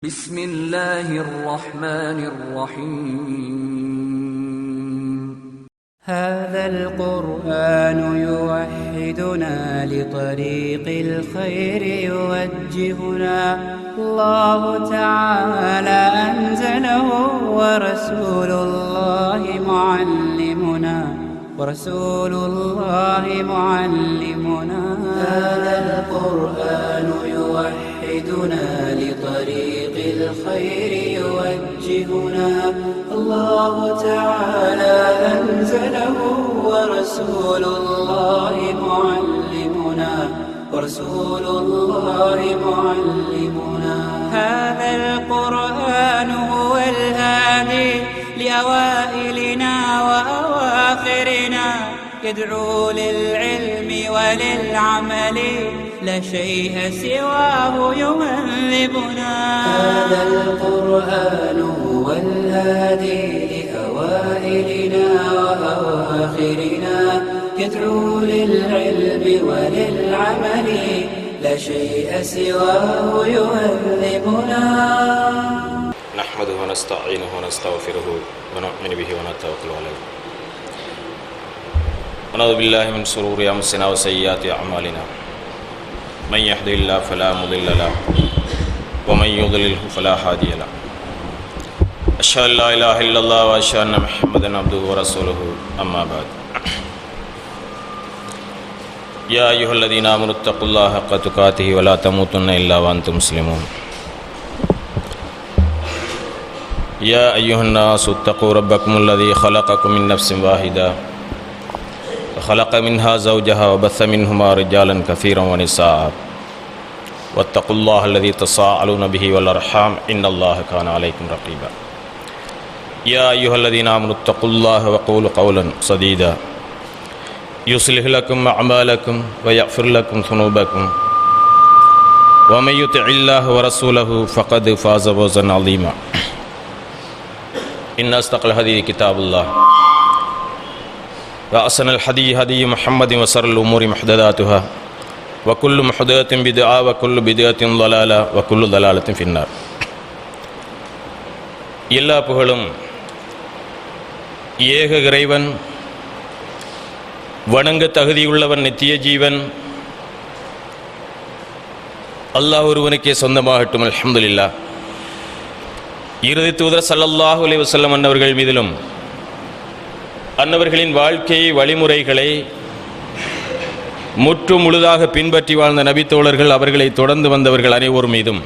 بسم الله الرحمن الرحيم هذا القرآن يوحدنا لطريق الخير يوجهنا الله تعالى أنزله ورسول الله معلمنا هذا القرآن يوحدنا لطريق الخير يوجهنا الله تعالى أنزله ورسول الله معلمنا هذا القرآن هو الهادي لأوائلنا وأواخرنا يدعو للعلم وللعمل لا شيء سواه يهذبنا هذا القرآن هو الهادي لأوائلنا وأواخرنا يدعو للعلم وللعمل لا شيء سواه يهذبنا نحمده ونستعينه ونستغفره ونؤمن به ونتوكل عليه ونعوذ بالله من شرور أنفسنا وسيئات أعمالنا من يهده الله فلا مضل له ومن يضلله فلا هادي له أشهد أن لا إله إلا الله وأشهد أن محمدا عبده ورسوله أما بعد يا أيها الذين آمنوا اتقوا الله حق تقاته ولا تموتن إلا وأنتم مسلمون يا أيها الناس اتقوا ربكم الذي خلقكم من نفس واحدة وخلق منها زوجها وبث منهما رجالا كثيرا ونساء واتقوا الله الذي تساءلون به والأرحام إن الله كان عليكم رقيبا يا أيها الذين آمنوا اتقوا الله وقولوا قولا سديدا يصلح لكم أعمالكم ويغفر لكم ذنوبكم ومن يطع الله ورسوله فقد فاز فوزا عظيما إن أصدق الحديث كتاب الله وأحسن الهدي هدي محمد وشر الأمور محدثاتها وكل محدثة بدعة وكل بدعة ضلالة وكل ضلالة في النار எல்லா புகழும் ஏக இறைவன், வணங்க தகுதியுள்ளவன், நித்திய ஜீவன் அல்லாஹ் ஒருவனுக்கே சொந்தமாகட்டும். அல்ஹம்துலில்லாஹ். இறுதி தூதர் ஸல்லல்லாஹு அலைஹி வஸல்லம் அன்னவர்கள் மீதிலும் அன்னவர்களின் வாழ்க்கை வழிமுறைகளை முற்று முழுதாக பின்பற்றி வாழ்ந்த நபித்தோழர்கள், அவர்களை தொடர்ந்து வந்தவர்கள் அனைவரும் மீதும்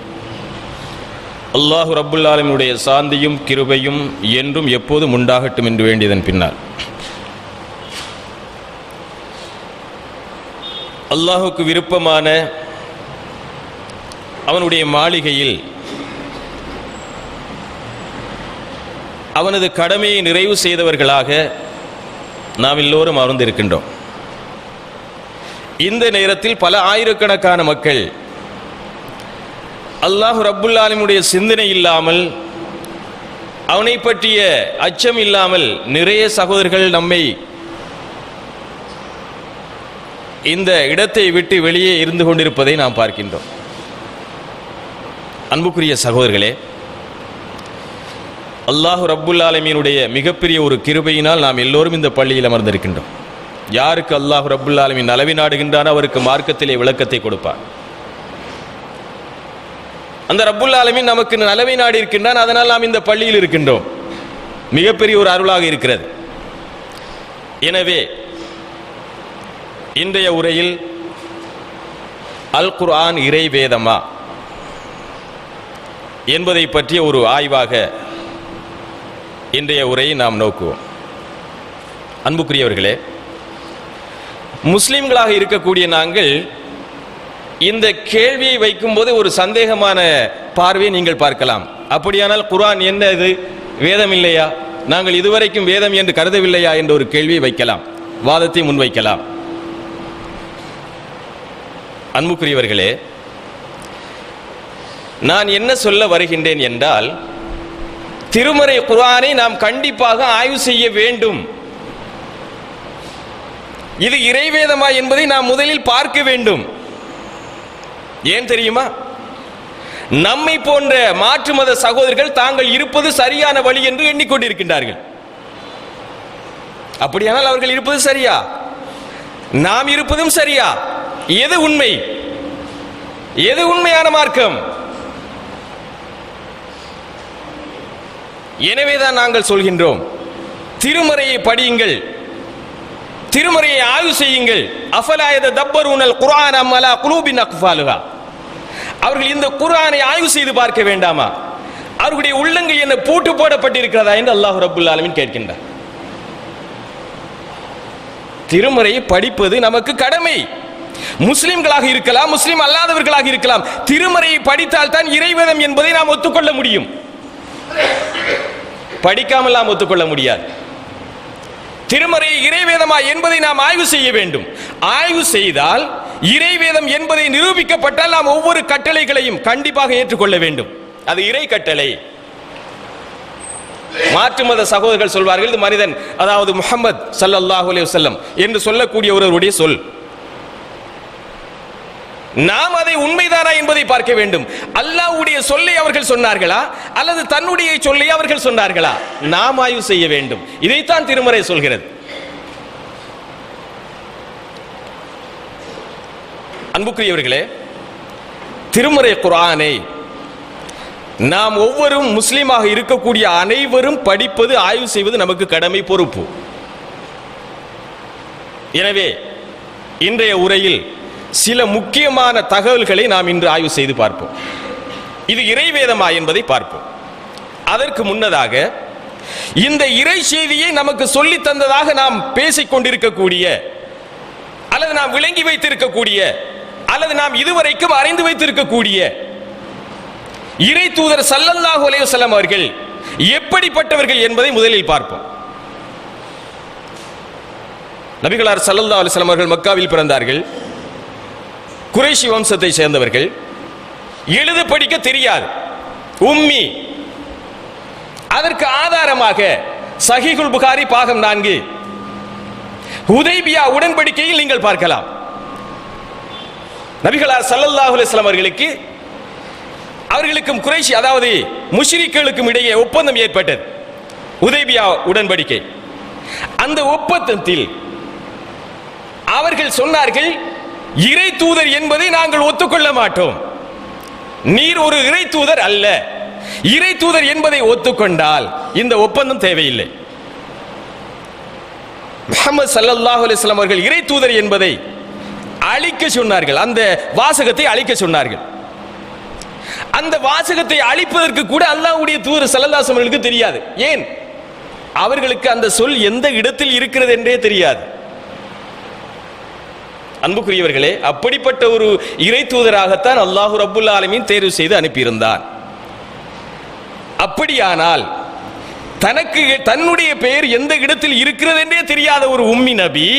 அல்லாஹு ரப்புல் ஆலமீனுடைய சாந்தியும் கிருபையும் என்றும் எப்போதும் உண்டாகட்டும் என்று வேண்டியதன் பின்னால் அல்லாஹுக்கு விருப்பமான அவனுடைய மாளிகையில் அவனது கடமையை நிறைவு செய்தவர்களாக நாம் எல்லோரும் அமர்ந்திருக்கின்றோம். இந்த நேரத்தில் பல ஆயிரக்கணக்கான மக்கள் அல்லாஹ் ரப்புல் ஆலமீனுடைய சிந்தனை இல்லாமல், அவனை பற்றிய அச்சம் இல்லாமல் நிறைய சகோதரர்கள் நம்மை இந்த இடத்தை விட்டு வெளியே இருந்து கொண்டிருப்பதை நாம் பார்க்கின்றோம். அன்புக்குரிய சகோதரர்களே, அல்லாஹ் ரப்புல் ஆலமீனுடைய மிகப்பெரிய ஒரு கிருபையினால் நாம் எல்லோரும் இந்த பள்ளியில் அமர்ந்திருக்கின்றோம். யாருக்கு அல்லாஹ் ரப்புல் ஆலமீன் நலவி நாடுகின்றானோ அவருக்கு மார்க்கத்திலே விளக்கத்தை கொடுப்பார். அந்த ரப்புல் ஆலமீன் நமக்கு நலவை நாடி இருக்கின்றான், அதனால் நாம் இந்த பள்ளியில் இருக்கின்றோம். மிகப்பெரிய ஒரு அருளாக இருக்கிறது. எனவே இன்றைய உரையில் அல் குர்ஆன் இறை வேதமா என்பதை பற்றிய ஒரு ஆய்வாக இன்றைய உரையை நாம் நோக்குவோம். அன்புக்குரியவர்களே, முஸ்லிம்களாக இருக்கக்கூடிய நாங்கள் இந்த கேள்வியை வைக்கும்போது ஒரு சந்தேகமான பார்வையை நீங்கள் பார்க்கலாம். அப்படியானால் குர்ஆன் என்ன, இது வேதம் இல்லையா, நாங்கள் இதுவரைக்கும் வேதம் என்று கருதவில்லையா என்ற ஒரு கேள்வியை வைக்கலாம், வாதத்தை முன்வைக்கலாம். அன்புக்குரியவர்களே, நான் என்ன சொல்ல வருகின்றேன் என்றால், திருமறை குர்ஆனை நாம் கண்டிப்பாக ஆய்வு செய்ய வேண்டும். இது இறைவேதமா என்பதை நாம் முதலில் பார்க்க வேண்டும். ஏன் தெரியுமா? நம்மை போன்ற மாற்று மத சகோதரர்கள் தாங்கள் இருப்பது சரியான வழி என்று எண்ணிக்கொண்டிருக்கின்றார்கள். அப்படியானால் அவர்கள் இருப்பது சரியா, நாம் இருப்பதும் சரியா? எது உண்மை? எது உண்மையான மார்க்கம்? எனவேதான் நாங்கள் சொல்கின்றோம், திருமறையை படியுங்கள், திருமறையை ஆய்வு செய்யுங்கள். அஃபலா யதப்பரூனல் குர்ஆன அம் அலா குலூபின் அக்ஃபாலுஹா. அவர்கள் இந்த குர்ஆனை ஆய்வு செய்து பார்க்க வேண்டாமா? அவர்களுடைய உள்ளங்கள் என்ன பூட்டு போடப்பட்டிருக்கிறதா என்று அல்லாஹ் ரப்புல் ஆலமீன் கேட்கின்றார். திருமறையை படிப்பது நமக்கு கடமை. முஸ்லிம்களாக இருக்கலாம், முஸ்லிம் அல்லாதவர்களாக இருக்கலாம். திருமறையை படித்தால் தான் இறைவேதம் என்பதை நாம் ஒத்துக்கொள்ள முடியும். படிக்காமல் நாம் ஒத்துக்கொள்ள முடியாது. திருமறை இறைவேதமா என்பதை நாம் ஆய்வு செய்ய வேண்டும். ஆய்வு செய்தால் இறைவேதம் என்பதை நிரூபிக்கப்பட்டால் நாம் ஒவ்வொரு கட்டளைகளையும் கண்டிப்பாக ஏற்றுக்கொள்ள வேண்டும். அது இறை கட்டளை. மாற்று மத சகோதரர்கள் சொல்வார்கள், இது மனிதன், அதாவது முஹம்மது ஸல்லல்லாஹு அலைஹி வஸல்லம் என்று சொல்லக்கூடிய ஒருவருடைய சொல். நாம் அதை உண்மைதானா என்பதை பார்க்க வேண்டும். அல்லாஹ்வுடைய சொல்லை அவர்கள் சொன்னார்களா அல்லது தன்னுடைய சொல்லை அவர்கள் சொன்னார்களா? நாம் ஆய்வு செய்ய வேண்டும். இதைத்தான் திருமறை சொல்கிறது. அன்புக்குரியவர்களே, திருமறை குர்ஆனை நாம் ஒவ்வொரும் முஸ்லிமாக இருக்கக்கூடிய அனைவரும் படிப்பது, ஆய்வு செய்வது நமக்கு கடமை, பொறுப்பு. எனவே இன்றைய உரையில் சில முக்கியமான தகவல்களை நாம் இன்று ஆய்வு செய்து பார்ப்போம். இது இறைவேதமா என்பதை பார்ப்போம். அதற்கு முன்னதாக இந்த இறை செய்தியை நமக்கு சொல்லி தந்ததாக நாம் பேசிக் கொண்டிருக்கக்கூடிய அல்லது நாம் விளங்கி வைத்திருக்கக்கூடிய அல்லது நாம் இதுவரைக்கும் அறிந்து வைத்திருக்கக்கூடிய இறை தூதர் ஸல்லல்லாஹு அலைஹி வஸல்லம் அவர்கள் எப்படிப்பட்டவர்கள் என்பதை முதலில் பார்ப்போம். நபிகளார் ஸல்லல்லாஹு அலைஹி வஸல்லம் அவர்கள் மக்காவில் பிறந்தார்கள். குறைஷி வம்சத்தை சேர்ந்தவர்கள். எழுத படிக்க தெரியாது, உம்மி. அதற்கு ஆதாரமாக சஹீஹுல் புகாரி பாகம் 4 ஹுதைபியா உடன்படிக்கையில் நீங்கள் பார்க்கலாம். நபிகளார் ஸல்லல்லாஹு அலைஹி வஸல்லம் அவர்களுக்கும் குறைஷி, அதாவது முஷ்ரிக்குகளுக்கும் இடையே ஒப்பந்தம் ஏற்பட்டது, ஹுதைபியா உடன்படிக்கை. அந்த ஒப்பந்தத்தில் அவர்கள் சொன்னார்கள், இறை தூதர் என்பதை நாங்கள் ஒத்துக்கொள்ள மாட்டோம். நீர் ஒரு இறை தூதர் அல்ல. இறை தூதர் என்பதை ஒத்துக்கொண்டால் இந்த ஒப்பந்தம் தேவையில்லை. முஹம்மது ஸல்லல்லாஹு அலைஹி வஸல்லம் அவர்கள் இறை தூதர் என்பதை அழிக்க சொன்னார்கள். அந்த வாசகத்தை அழிக்க சொன்னார்கள். அந்த வாசகத்தை அழிப்பதற்கு கூட அல்லாஹ்வுடைய தூதர் ஸல்லல்லாஹு அலைஹி வஸல்லம் தெரியாது. ஏன்? அவர்களுக்கு அந்த சொல் எந்த இடத்தில் இருக்கிறது என்றே தெரியாது. அன்புக்குரியவர்களே, அப்படிப்பட்ட ஒரு இறை தூதராகத்தான் அல்லாஹ் ரப்புல் ஆலமீன் தேர்வு செய்து அனுப்பியிருந்தார். அப்படியானால் தனக்கு தன்னுடைய பெயர் எந்த இடத்தில் இருக்கிறது என்றே தெரியாத ஒரு உம்மி நபி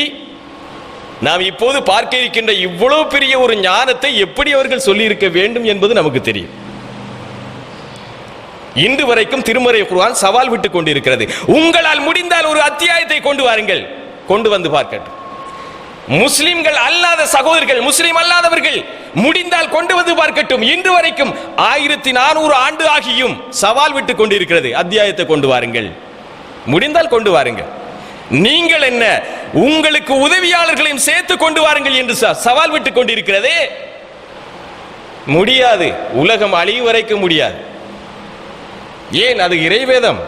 நாம் இப்போது பார்க்க இருக்கின்ற இவ்வளவு பெரிய ஒரு ஞானத்தை எப்படி அவர்கள் சொல்லி இருக்க வேண்டும் என்பது நமக்கு தெரியும். இன்று வரைக்கும் திருமறை குர்ஆன் சவால் விட்டுக் கொண்டிருக்கிறது. உங்களால் முடிந்தால் ஒரு அத்தியாயத்தை கொண்டு வாருங்கள், கொண்டு வந்து பார்க்கட்டும். முஸ்லிம்கள் அல்லாத சகோதரர்கள், முஸ்லிம் அல்லாதவர்கள் முடிந்தால் கொண்டு வந்து பார்க்கட்டும். இன்று வரைக்கும் 1400 ஆண்டு ஆகியும் சவால் விட்டுக் கொண்டிருக்கிறது. அத்தியாயத்தை கொண்டு வாருங்கள், முடிந்தால் கொண்டு வாருங்கள். நீங்கள் என்ன, உங்களுக்கு உதவியாளர்களையும் சேர்த்து கொண்டு வாருங்கள் என்று சவால் விட்டுக் கொண்டிருக்கிறதே. முடியாது, உலகம் அழிவு வரைக்கும் முடியாது. ஏன்? அது இறைவேதம்.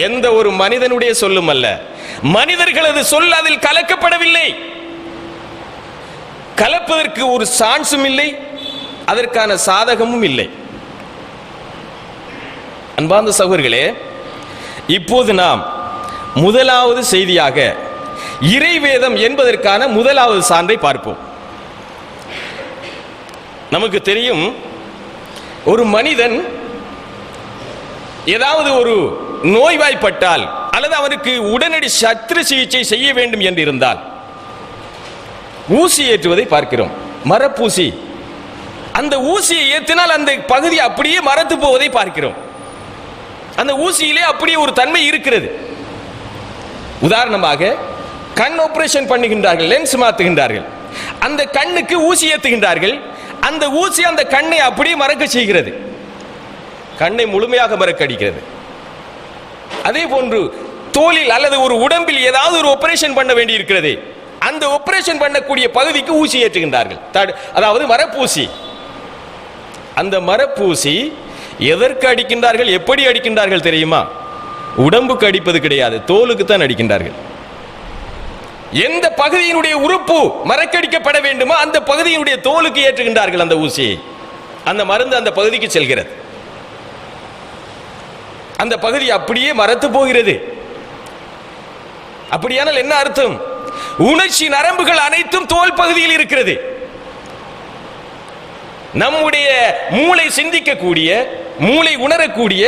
எந்த ஒரு மனிதனுடைய சொல்லும் அல்ல, மனிதர்களது சொல் அதில் கலக்கப்படவில்லை. கலப்பதற்கு ஒரு சான்ஸும் இல்லை, அதற்கான சாதகமும் இல்லை. அன்பார்ந்த சகோதரர்களே, இப்போது நாம் முதலாவது செய்தியாக இறைவேதம் என்பதற்கான முதலாவது சான்றை பார்ப்போம். நமக்கு தெரியும், ஒரு மனிதன் ஏதாவது ஒரு நோய்வாய்ப்பட்டால் அல்லது அவருக்கு உடனடி சத்திர சிகிச்சை செய்ய வேண்டும் என்று இருந்தால் ஊசி ஏற்றுவதை பார்க்கிறோம். மரப்பூசி. அந்த ஊசியை ஏற்றினால் அந்த பகுதி அப்படியே மரத்து போவதை பார்க்கிறோம். அந்த ஊசியிலே அப்படியே ஒரு தன்மை இருக்கிறது. உதாரணமாக கண் ஆபரேஷன் பண்ணுகின்றார்கள், லென்ஸ் மாற்றுகின்றார்கள். அந்த கண்ணுக்கு ஊசி ஏற்றுகின்றார்கள். அந்த ஊசி அந்த கண்ணை அப்படியே மறக்க செய்கிறது, கண்ணை முழுமையாக மறக்கடிக்கிறது. அதே போன்று தோலில் அல்லது ஒரு உடம்பில் ஏதாவது ஒரு ஆபரேஷன் பண்ண வேண்டி இருக்கிறது, அந்த ஆபரேஷன் பண்ணக்கூடிய பகுதிக்கு ஊசி ஏற்றுகின்றார்கள், அதாவது மரப்பூசி. அந்த மரப்பூசி எதற்கு அடிக்கின்றார்கள், எப்படி அடிக்கின்றார்கள் தெரியுமா? உடம்புக்கு அடிப்பது கிடையாது, தோலுக்கு தான் அடிக்கின்றார்கள். எந்த பகுதியினுடைய உறுப்பு மறக்கடிக்கப்பட வேண்டுமோ அந்த பகுதியினுடைய தோலுக்கு ஏற்றுகின்றார்கள் அந்த ஊசியை. அந்த மருந்து அந்த பகுதிக்கு செல்கிறது, அந்த பகுதி அப்படியே மரத்து போகிறது. அப்படியானால் என்ன அர்த்தம்? உணர்ச்சி நரம்புகள் அனைத்தும் தோல் பகுதியில் இருக்கிறது. நம்முடைய மூளை சிந்திக்கக்கூடிய, மூளை உணரக்கூடிய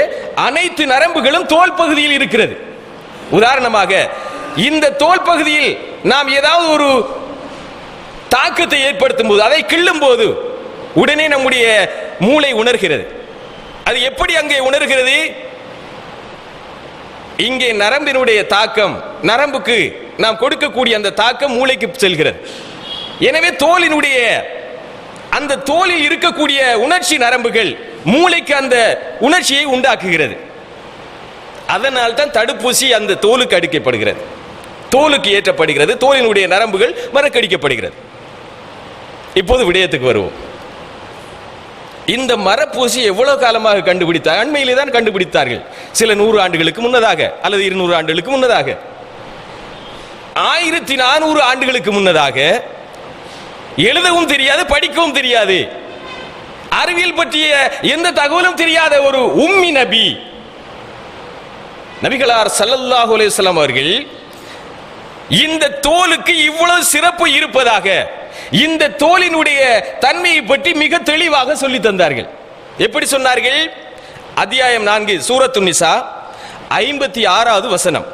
அனைத்து நரம்புகளும் தோல் பகுதியில் இருக்கிறது. உதாரணமாக இந்த தோல் பகுதியில் நாம் ஏதாவது ஒரு தாக்கத்தை ஏற்படுத்தும் போது, அதை கிள்ளும் போது உடனே நம்முடைய மூளை உணர்கிறது. அது எப்படி அங்கே உணர்கிறது? இங்கே நரம்பினுடைய தாக்கம், நரம்புக்கு நாம் கொடுக்கக்கூடிய அந்த தாக்கம் மூளைக்கு செல்கிறது. எனவே தோலினுடைய அந்த தோலில் இருக்கக்கூடிய உணர்ச்சி நரம்புகள் மூளைக்கு அந்த உணர்ச்சியை உண்டாக்குகிறது. அதனால் தான் தடுப்பூசி அந்த தோலுக்கு அடிக்கப்படுகிறது, தோலுக்கு ஏற்றப்படுகிறது, தோலினுடைய நரம்புகள் மறக்கடிக்கப்படுகிறது. இப்போது விடயத்துக்கு வருவோம். இந்த மரப்பூசி எவ்வளவு காலமாக கண்டுபிடித்தார்? அண்மையிலே தான் கண்டுபிடித்தார்கள், சில 100 ஆண்டுகளுக்கு முன்னதாக அல்லது 200 ஆண்டுகளுக்கு முன்னதாக. 1400 ஆண்டுகளுக்கு முன்னதாக எழுதவும் தெரியாது, படிக்கவும் தெரியாது, அறிவியல் பற்றிய எந்த தகவலும் தெரியாத ஒரு உம்மி நபி நபிகளார் ஸல்லல்லாஹு அலைஹி வஸல்லம் அவர்கள் இந்த தோலுக்கு இவ்வளவு சிறப்பு இருப்பதாக, இந்த தோலினுடைய தன்மையை பற்றி மிக தெளிவாக சொல்லி தந்தார்கள். எப்படி சொன்னார்கள்? அத்தியாயம் 4 சூரத்து நிசா 56வது வசனம்,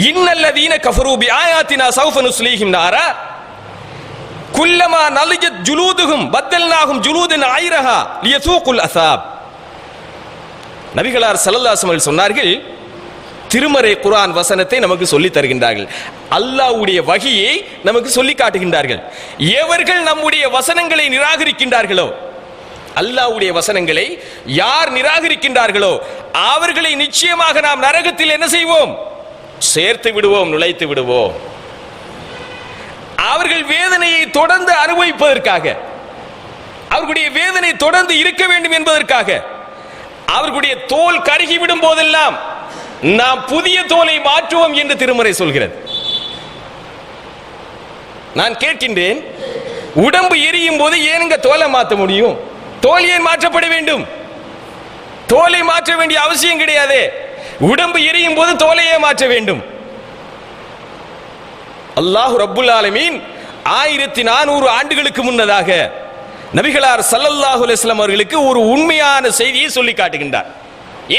இன்னல்லதீன கஃபரு பிஆயாத்தினா ஸௌஃப நுஸ்லீஹிம் நாரா குல்லமா நலிஜத் ஜுலூதுஹும் பத்தல்நாஹும் ஜுலூதன் ஐரஹா லியஸூகுல் அஸாப். நபிகளார் ஸல்லல்லாஹு அலைஹி வஸல்லம் சொன்னார்கள், திருமறை குர்ஆன் வசனத்தை நமக்கு சொல்லி தருகின்றார்கள், அல்லாஹ்வுடைய வஹியை நமக்கு சொல்லி காட்டுகின்றார்கள். எவர்கள் நம்முடைய வசனங்களை நிராகரிக்கின்றார்களோ, அல்லாஹ்வுடைய வசனங்களை யார் நிராகரிக்கின்றார்களோ அவர்களை நிச்சயமாக நாம் நரகத்தில் என்ன செய்வோம்? சேர்த்து விடுவோம், நுழைத்து விடுவோம். அவர்கள் வேதனையை தொடர்ந்து அனுபவிப்பதற்காக, அவர்களுடைய வேதனை தொடர்ந்து இருக்க வேண்டும் என்பதற்காக, அவர்களுடைய தோல் கருகிவிடும் போதெல்லாம் நாம் புதிய தோலை மாற்றுவோம் என்று திருமறை சொல்கிறது. நான் கேட்கின்றேன், உடம்பு எரியும் போது ஏனுங்க தோலை மாற்ற முடியும்? தோல் ஏன் மாற்றப்பட வேண்டும்? தோலை மாற்ற வேண்டிய அவசியம் கிடையாது. உடம்பு எரியும் போது தோலையே மாற்ற வேண்டும். அல்லாஹ் ரப்புல் ஆலமீன் 1400 ஆண்டுகளுக்கு முன்னதாக நபிகளார் ஸல்லல்லாஹு அலைஹி வஸல்லம் அவர்களுக்கு ஒரு உண்மையான செய்தியை சொல்லி காட்டுகின்றார்.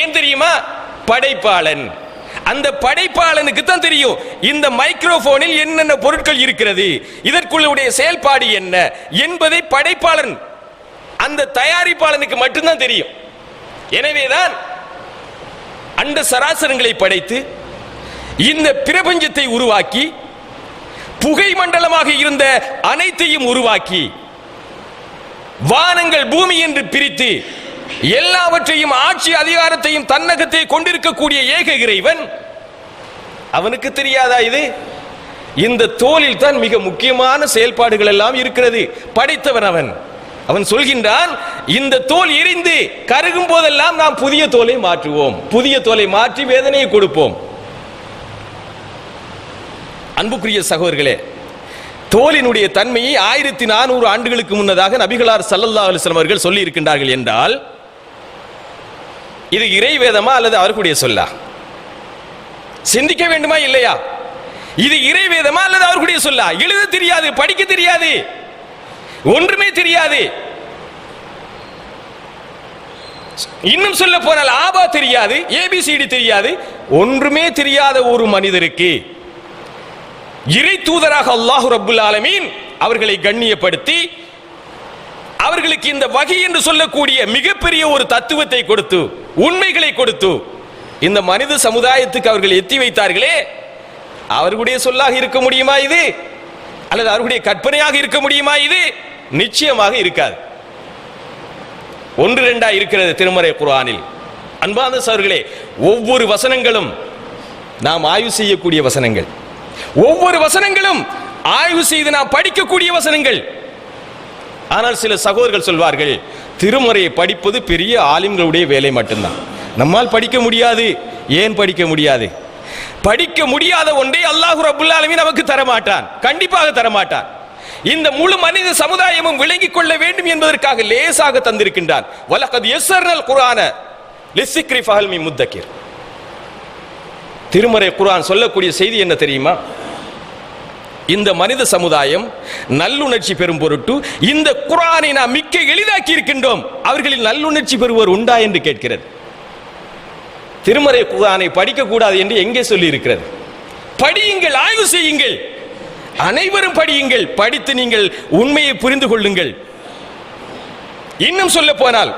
ஏன் தெரியுமா? படைப்பாளன், அந்த படைப்பாளனுக்கு தான் தெரியும் இந்த மைக்ரோபோனில் என்னென்ன பொருட்கள் இருக்கிறது, இதற்குள்ள செயல்பாடு என்ன என்பதை படைப்பாளன், அந்த தயாரிப்பாளனுக்கு மட்டும்தான் தெரியும். எனவேதான் அண்ட சராசரங்களை படைத்து இந்த பிரபஞ்சத்தை உருவாக்கி, புகை மண்டலமாக இருந்த அனைத்தையும் உருவாக்கி, வானங்கள் பூமி என்று பிரித்து எல்லாவற்றையும் ஆட்சி அதிகாரத்தையும் தன்னகத்தை கொண்டிருக்கக்கூடிய ஏக இறைவன், அவனுக்கு தெரியாதா இது? இந்த தோலில் தான் மிக முக்கியமான செயல்பாடுகள் எல்லாம் இருக்கிறது. படைத்தவன் அவன். அவன் சொல்கின்றான், இந்த தோல் எரிந்து கருகும் போதெல்லாம் நாம் புதிய தோலை மாற்றுவோம், புதிய தோலை மாற்றி வேதனையை கொடுப்போம். அன்புக்குரிய சகோதரர்களே, தோலினுடைய தன்மையை 1400 ஆண்டுகளுக்கு முன்னதாக நபிகளார் ஸல்லல்லாஹு அலைஹி வஸல்லம் அவர்கள் சொல்லி இருக்கின்றார்கள் என்றால், இது இறை வேதமா அல்லது அவர்களுடைய சொல்லா? சிந்திக்க வேண்டுமா இல்லையா? இது இறை வேதமா அல்லது அவர்களுடைய சொல்லா? எழுத தெரியாது, படிக்க தெரியாது, ஒன்றுமே தெரியாது. இன்னும் சொல்ல போனால் ஆபா தெரியாது, ஏபிசிடி தெரியாது, ஒன்றுமே தெரியாத ஒரு மனிதருக்கு இறை தூதராக அல்லாஹ் ரப்புல் ஆலமீன் அவர்களை கண்ணியப்படுத்தி, அவர்களுக்கு இந்த வகை என்று சொல்லக்கூடிய மிகப்பெரிய ஒரு தத்துவத்தை கொடுத்து, உண்மைகளை கொடுத்து, இந்த மனித சமுதாயத்துக்கு அவர்கள் எத்தி வைத்தார்களே, அவர்களுடைய சொல்லாக இருக்க முடியுமா இது? அல்லது அவர்களுடைய கற்பனையாக இருக்க முடியுமா இது? நிச்சயமாக இருக்காது. ஒன்று இரண்டா இருக்கிறது திருமறை குர்ஆனில். அன்பார்ந்த சகோதரர்களே, ஒவ்வொரு வசனங்களும் நாம் ஆய்வு செய்யக்கூடிய வசனங்கள், ஒவ்வொரு வசனங்களும் ஆய்வு செய்து நாம் படிக்கக்கூடிய வசனங்கள். ஆனால் சில சகோதரர்கள் சொல்வார்கள், திருமறையை படிப்பது பெரிய ஆலிம்களுடைய வேலை மட்டும்தான், நம்மால் படிக்க முடியாது. ஏன் படிக்க முடியாது? படிக்க முடியாத ஒன்றை அல்லாஹ் ரப்பல் ஆலமீன் நமக்கு தரமாட்டான், கண்டிப்பாக தரமாட்டான். இந்த முழு மனித சமுதாயமும் விளங்கிக் கொள்ள வேண்டும் என்பதற்காக லேசாக தந்திருக்கின்றான். வலகத் யஸ்ஸர்னல் குர்ஆன லிஸ்ஸிக்ரி ஃபஹல் மின் முத்தக்கிர். திருமறை குர்ஆன் சொல்லக்கூடிய செய்தி என்ன தெரியுமா? இந்த மனித சமுதாயம் நல்லுணர்ச்சி பெறும் பொருட்டு இந்த குர்ஆனை நாம் மிக்க எளிதாக்கி இருக்கின்றோம், அவர்களில் நல்லுணர்ச்சி பெறுவோர் உண்டா என்று கேட்கிறது. திருமறை குர்ஆனை படிக்க கூடாது என்று எங்கே சொல்லி இருக்கிறது? படியுங்கள், ஆய்வு செய்யுங்கள், அனைவரும் படியுங்கள், படித்து நீங்கள் உண்மையை புரிந்து கொள்ளுங்கள். இன்னும் சொல்ல போனால்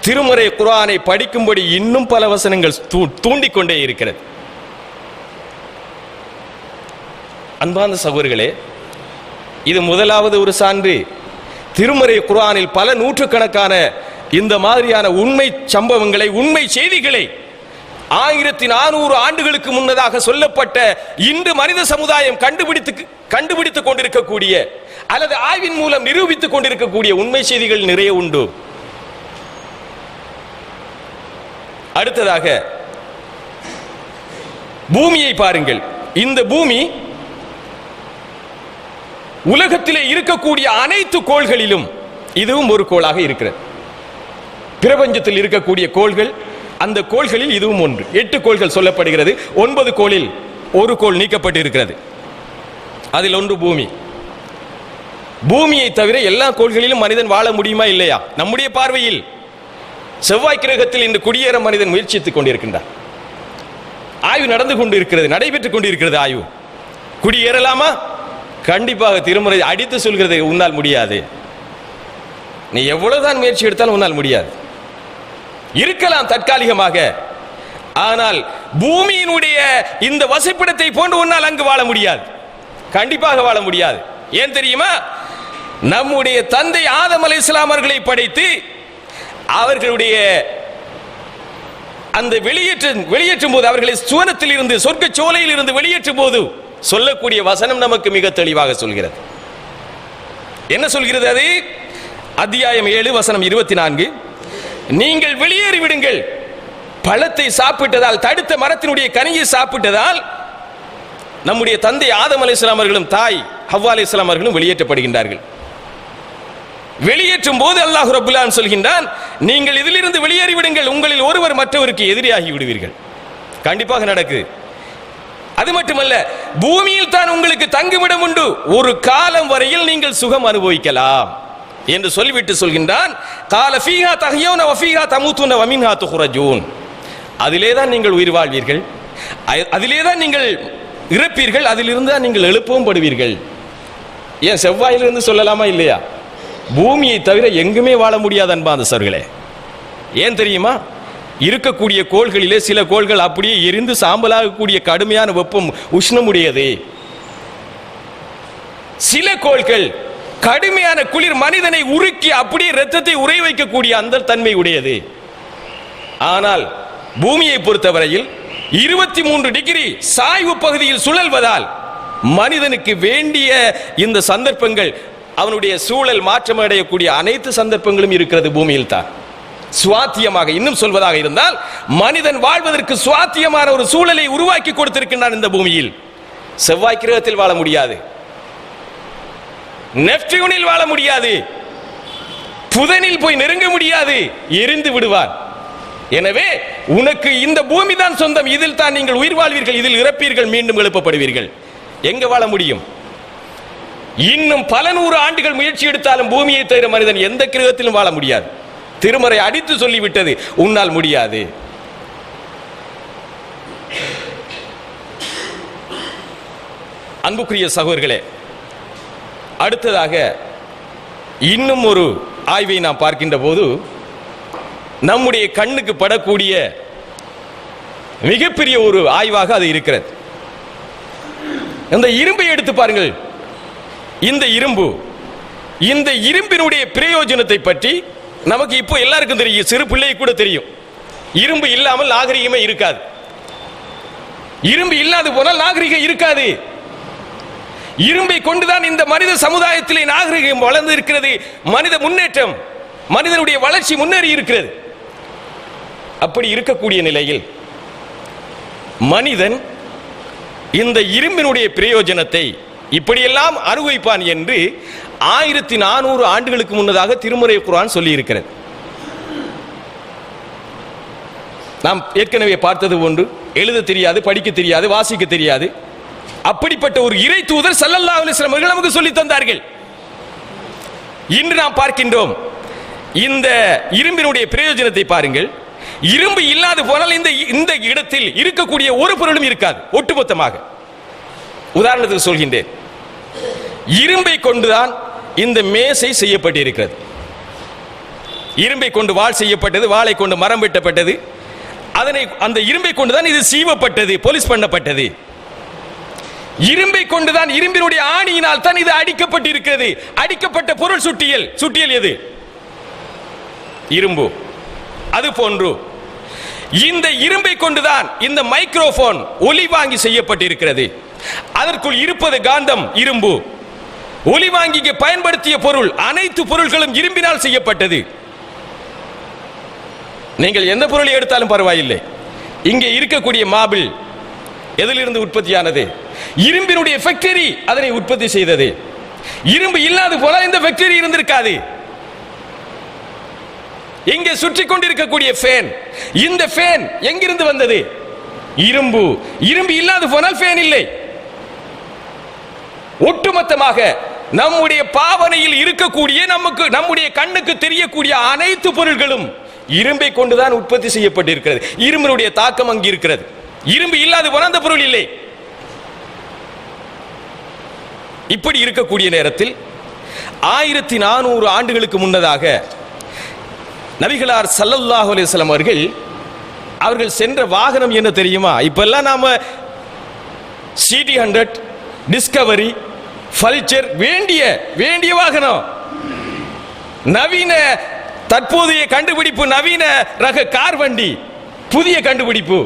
திருமறை குர்ஆனை படிக்கும்படி இன்னும் பல வசனங்கள் தூண்டிக்கொண்டே இருக்கிறது. அன்பார்ந்த சகோதரர்களே, இது முதலாவது ஒரு சான்று. திருமறை குர்ஆனில் பல நூற்றுக்கணக்கான இந்த மாதிரியான உண்மை சம்பவங்களை, உண்மை செய்திகளை 1400 ஆண்டுகளுக்கு முன்னதாக சொல்லப்பட்ட, இன்று மனித சமுதாயம் கண்டுபிடித்துக் கொண்டிருக்கக்கூடிய அல்லது ஆய்வின் மூலம் நிரூபித்துக் கொண்டிருக்கக்கூடிய உண்மை செய்திகள் நிறைய உண்டு. அடுத்ததாக பூமியை பாருங்கள். இந்த பூமி உலகத்திலே இருக்கக்கூடிய அனைத்து கோள்களிலும் இதுவும் ஒரு கோளாக இருக்கிறது. பிரபஞ்சத்தில் இருக்கக்கூடிய கோள்கள், அந்த கோள்களில் இதுவும் ஒன்று. 8 கோள்கள் சொல்லப்படுகிறது. 9 கோளில் ஒரு கோள் நீக்கப்பட்டு இருக்கிறது. அதில் ஒன்று பூமி. பூமியை தவிர எல்லா கோள்களிலும் மனிதன் வாழ முடியுமா இல்லையா? நம்முடைய பார்வையில் செவ்வாய் கிரகத்தில் இன்று குடியேற மனிதன் முயற்சித்துக் கொண்டிருக்கின்றார். ஆய்வு நடந்து கொண்டிருக்கிறது, நடைபெற்றுக் கொண்டிருக்கிறது ஆய்வு. குடியேறலாமா? கண்டிப்பாக திருமறை அடித்து சொல்கிறது, உன்னால் முடியாது. நீ எவ்வளவுதான் முயற்சி எடுத்தாலும் உன்னால் முடியாது. இருக்கலாம் தற்காலிகமாக, ஆனால் பூமியினுடைய இந்த வசிப்பிடத்தை போன்று உன்னால் அங்கு வாழ முடியாது, கண்டிப்பாக வாழ முடியாது. ஏன் தெரியுமா? நம்முடைய தந்தை ஆதம் அலைஹிஸ்ஸலாம் அவர்களை படைத்து அவர்களுடைய அந்த வெளியேற்றும் போது, அவர்களை சுவனத்தில் இருந்து, சொர்க்க சோலையில் இருந்து வெளியேற்றும் போது சொல்லக்கூடிய வசனம் நமக்கு மிக தெளிவாக சொல்கிறது. என்ன சொல்கிறது அது? அத்தியாயம் 7 வசனம் 24, நீங்கள் வெளியேறி விடுங்கள், பழத்தை சாப்பிட்டதால், தடுத்த மரத்தினுடைய கனியை சாப்பிட்டதால் நம்முடைய தந்தை ஆதம் அலைஹிஸ்ஸலாம் அவர்களும் தாய் ஹவ்வா அலைஹிஸ்ஸலாம் அவர்களும் வெளியேற்றப்படுகின்றார்கள். வெளியேற்றும் போது அல்லாஹ் ரப்பல் ஆலமீன் சொல்கின்றான், நீங்கள் இதிலிருந்து வெளியேறி விடுங்கள், உங்களில் ஒருவர் மற்றவருக்கு எதிரியாகி விடுவீர்கள். கண்டிப்பாக நடக்குது. அது மட்டுமல்ல, பூமியில் தான் உங்களுக்கு தங்குமிடம் உண்டு, ஒரு காலம் வரையில் நீங்கள் சுகம் அனுபவிக்கலாம் என்று சொல்லிவிட்டு சொல்கின்றான், கால ஃபீஹா தஹ்யௌன வ ஃபீஹா தமூதுன வ மின்ஹா துஹ்ரஜூன். அதிலே தான் நீங்கள் உயிர் வாழ்வீர்கள், அதிலே தான் நீங்கள் இறப்பீர்கள், அதிலிருந்து தான் நீங்கள் எழுப்பவும் படுவீர்கள். ஏன் செவ்வாயிலிருந்து சொல்லலாமா இல்லையா? பூமியை தவிர எங்குமே வாழ முடியாத அன்பார்ந்த சகோதரர்களே. ஏன் தெரியுமா? இருக்கக்கூடிய கோள்களிலே சில கோள்கள் அப்படியே எரிந்து சாம்பலாகக்கூடிய கடுமையான வெப்பம், உஷ்ணமுடையது. சில கோள்கள் கடுமையான குளிர், மனிதனை உருக்கி அப்படியே இரத்தத்தை உறை வைக்கக்கூடிய அந்த தன்மை உடையது. ஆனால் பூமியை பொறுத்தவரையில் 23 டிகிரி சாய்வு பகுதியில் சுழல்வதால் மனிதனுக்கு வேண்டிய இந்த சந்தர்ப்பங்கள், அவனுடைய சூழல் மாற்றம் அடையக்கூடிய அனைத்து சந்தர்ப்பங்களும் இருக்கிறது பூமியில் தான். சுவாத்தியமாக இன்னும் சொல்வதாக இருந்தால், மனிதன் வாழ்வதற்கு சுவாத்தியமான ஒரு சூழலை உருவாக்கி கொடுத்திருக்கின்றான் இந்த பூமியில். செவ்வாய் கிரகத்தில் வாழ முடியாது, நெப்டியூனில் வாழ முடியாது, புதனில் போய் நெருங்க முடியாது, எரிந்து விடுவான். எனவே உனக்கு இந்த பூமி தான் சொந்தம், இதில் தான் நீங்கள் உயிர் வாழ்வீர்கள், இதில் இறப்பீர்கள், மீண்டும் எழுப்பப்படுவீர்கள். எங்க வாழ முடியும்? இன்னும் பல 100 ஆண்டுகள் முயற்சி எடுத்தாலும் பூமியை தவிர மனிதன் எந்த கிரகத்திலும் வாழ முடியாது. திருமறை அடித்து சொல்லிவிட்டது, உன்னால் முடியாது. அன்புக்குரிய சகோதரர்களே, அடுத்ததாக இன்னும் ஒரு ஆய்வை நாம் பார்க்கின்ற போது நம்முடைய கண்ணுக்கு படக்கூடிய மிகப்பெரிய ஒரு ஆய்வாக அது இருக்கிறது. இந்த இரும்பை எடுத்து பாருங்கள். இந்த இரும்பினுடைய பிரயோஜனத்தை பற்றி நமக்கு இப்போ எல்லாருக்கும் தெரியும், சிறு பிள்ளை கூட தெரியும், இரும்பு இல்லாமல் நாகரிகமே இருக்காது. இரும்பு இல்லாது போனால் நாகரிகம் இருக்காது. இரும்பை கொண்டுதான் இந்த மனித சமுதாயத்திலே நாகரிகம் வளர்ந்து இருக்கிறது. மனித முன்னேற்றம், மனிதனுடைய வளர்ச்சி முன்னேறி இருக்கிறது. அப்படி இருக்கக்கூடிய நிலையில் மனிதன் இந்த இரும்பினுடைய பிரயோஜனத்தை இப்படியெல்லாம் அனுபவிப்பான் என்று 1400 ஆண்டுகளுக்கு முன்னதாக திருமறை குர்ஆன் சொல்லி இருக்கிறது. நாம் ஏற்கனவே பார்த்தது போன்று எழுத தெரியாது, படிக்க தெரியாது, வாசிக்க தெரியாது. அப்படிப்பட்ட ஒரு இறை தூதர் ஸல்லல்லாஹு அலைஹி வஸல்லம் அவர்கள் நமக்கு சொல்லி தந்தார்கள். இன்று நாம் பார்க்கின்றோம் இந்த இரும்பினுடைய பிரயோஜனத்தை பாருங்கள். இரும்பு இல்லாது போனால் இந்த இடத்தில் இருக்கக்கூடிய ஒரு பொருளும் இருக்காது ஒட்டுமொத்தமாக. உதாரணத்துக்கு சொல்கின்றேன், இரும்பை கொண்டுதான் இந்த மேசை செய்யப்பட்டிருக்கிறது. இரும்பை கொண்டு வாள் செய்யப்பட்டது, வாளை கொண்டு மரம் வெட்டப்பட்டது, அந்த இரும்பை கொண்டுதான் இது சீவப்பட்டது, போலீஸ் பண்ணப்பட்டது. இரும்பை கொண்டுதான், இரும்பினுடைய ஆணியினால் தான் இது அடிக்கப்பட்டிருக்கிறது. அடிக்கப்பட்ட பொருள் சுட்டியல். சுட்டியல் எது? இரும்பு. அது போன்று இந்த இரும்பை கொண்டுதான் இந்த மைக்ரோபோன் ஒலி வாங்கி செய்யப்பட்டிருக்கிறது. அதற்குள் இருப்பது காந்தம், இரும்பு. ஒலி வாங்கிக்கு பயன்படுத்திய பொருள், அனைத்து பொருட்களும் இரும்பினால் செய்யப்பட்டது. நீங்கள் எந்த பொருளை எடுத்தாலும் பரவாயில்லை, இங்கே இருக்கக்கூடிய மாபிள் எதிலிருந்து உற்பத்தியானது? இரும்பினுடைய ஃபேக்டரி அதனை உற்பத்தி செய்தது. இரும்பு இல்லாது போல இந்த ஃபேக்டரி இருந்திருக்காது. இங்கே சுற்றி கொண்டிருக்கக்கூடிய ஃபேன், இந்த ஃபேன் எங்கிருந்து வந்தது? இரும்பு. இரும்பு இல்லாது போனால் ஃபேன் இல்லை. ஒட்டுமொத்தமாக நம்முடைய பாவனையில் இருக்கக்கூடிய, நம்முடைய கண்ணுக்கு தெரியக்கூடிய அனைத்து பொருட்களும் இரும்பை கொண்டுதான் உற்பத்தி செய்யப்பட்டிருக்கிறது. இரும்பினுடைய தாக்கம் அங்கு இருக்கிறது. இரும்பு இல்லாது போனால் அந்த பொருள் இல்லை. இப்படி இருக்கக்கூடிய நேரத்தில் 1400 ஆண்டுகளுக்கு முன்னதாக நபிகளார் ஸல்லல்லாஹு அலைஹி வஸல்லம் அவர்கள் சென்ற வாகனம் என்ன தெரியுமா? இப்பெல்லாம் நாம CD100, டிஸ்கவரி, பல்சர் வேண்டிய வாகனம். நவீன தற்போதைய கண்டுபிடிப்பு நவீன ரக கார் வண்டி, புதிய கண்டுபிடிப்பு.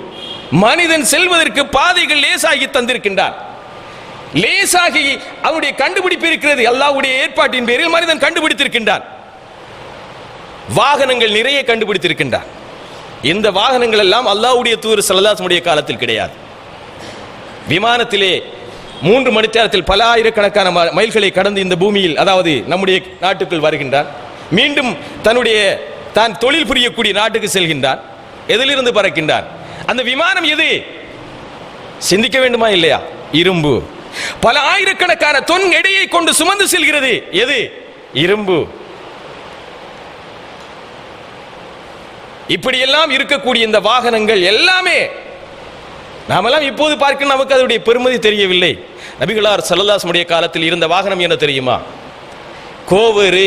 மனிதன் செல்வதற்கு பாதைகள் லேசாகி தந்திருக்கின்றான். லேசாகி அவனுடைய கண்டுபிடிப்பு இருக்கிறது. அல்லாஹ்வுடைய ஏற்பாட்டின் பேரில் மனிதன் கண்டுபிடித்திருக்கின்றான். வாகனங்கள் நிறைய கண்டுபிடித்திருக்கின்றான். இந்த வாகனங்கள் எல்லாம் அல்லாஹ்வுடைய தூதர் ஸல்லல்லாஹு அலைஹி வஸல்லம் காலத்தில் கிடையாது. விமானத்திலே 3 மணி நேரத்தில் பல ஆயிரக்கணக்கான மைல்களை கடந்து இந்த பூமியில், அதாவது நம்முடைய நாட்டுக்குள் வருகின்றான். மீண்டும் தான் தொழில் புரியக்கூடிய நாட்டுக்கு செல்கின்றான். எதிலிருந்து பறக்கின்றான்? அந்த விமானம் எது? சிந்திக்க வேண்டுமா இல்லையா? இரும்பு. பல ஆயிரக்கணக்கான தொன் எடையை கொண்டு சுமந்து செல்கிறது. எது? இரும்பு. இப்படியெல்லாம் இருக்கக்கூடிய இந்த வாகனங்கள் எல்லாமே நாமெல்லாம் இப்போது பார்க்க நமக்கு அதனுடைய பெருமதி தெரியவில்லை. நபிகளார் ஸல்லல்லாஹு அலைஹி வஸல்லம் காலத்தில் இருந்த வாகனம் என்ன தெரியுமா? கோவேறு,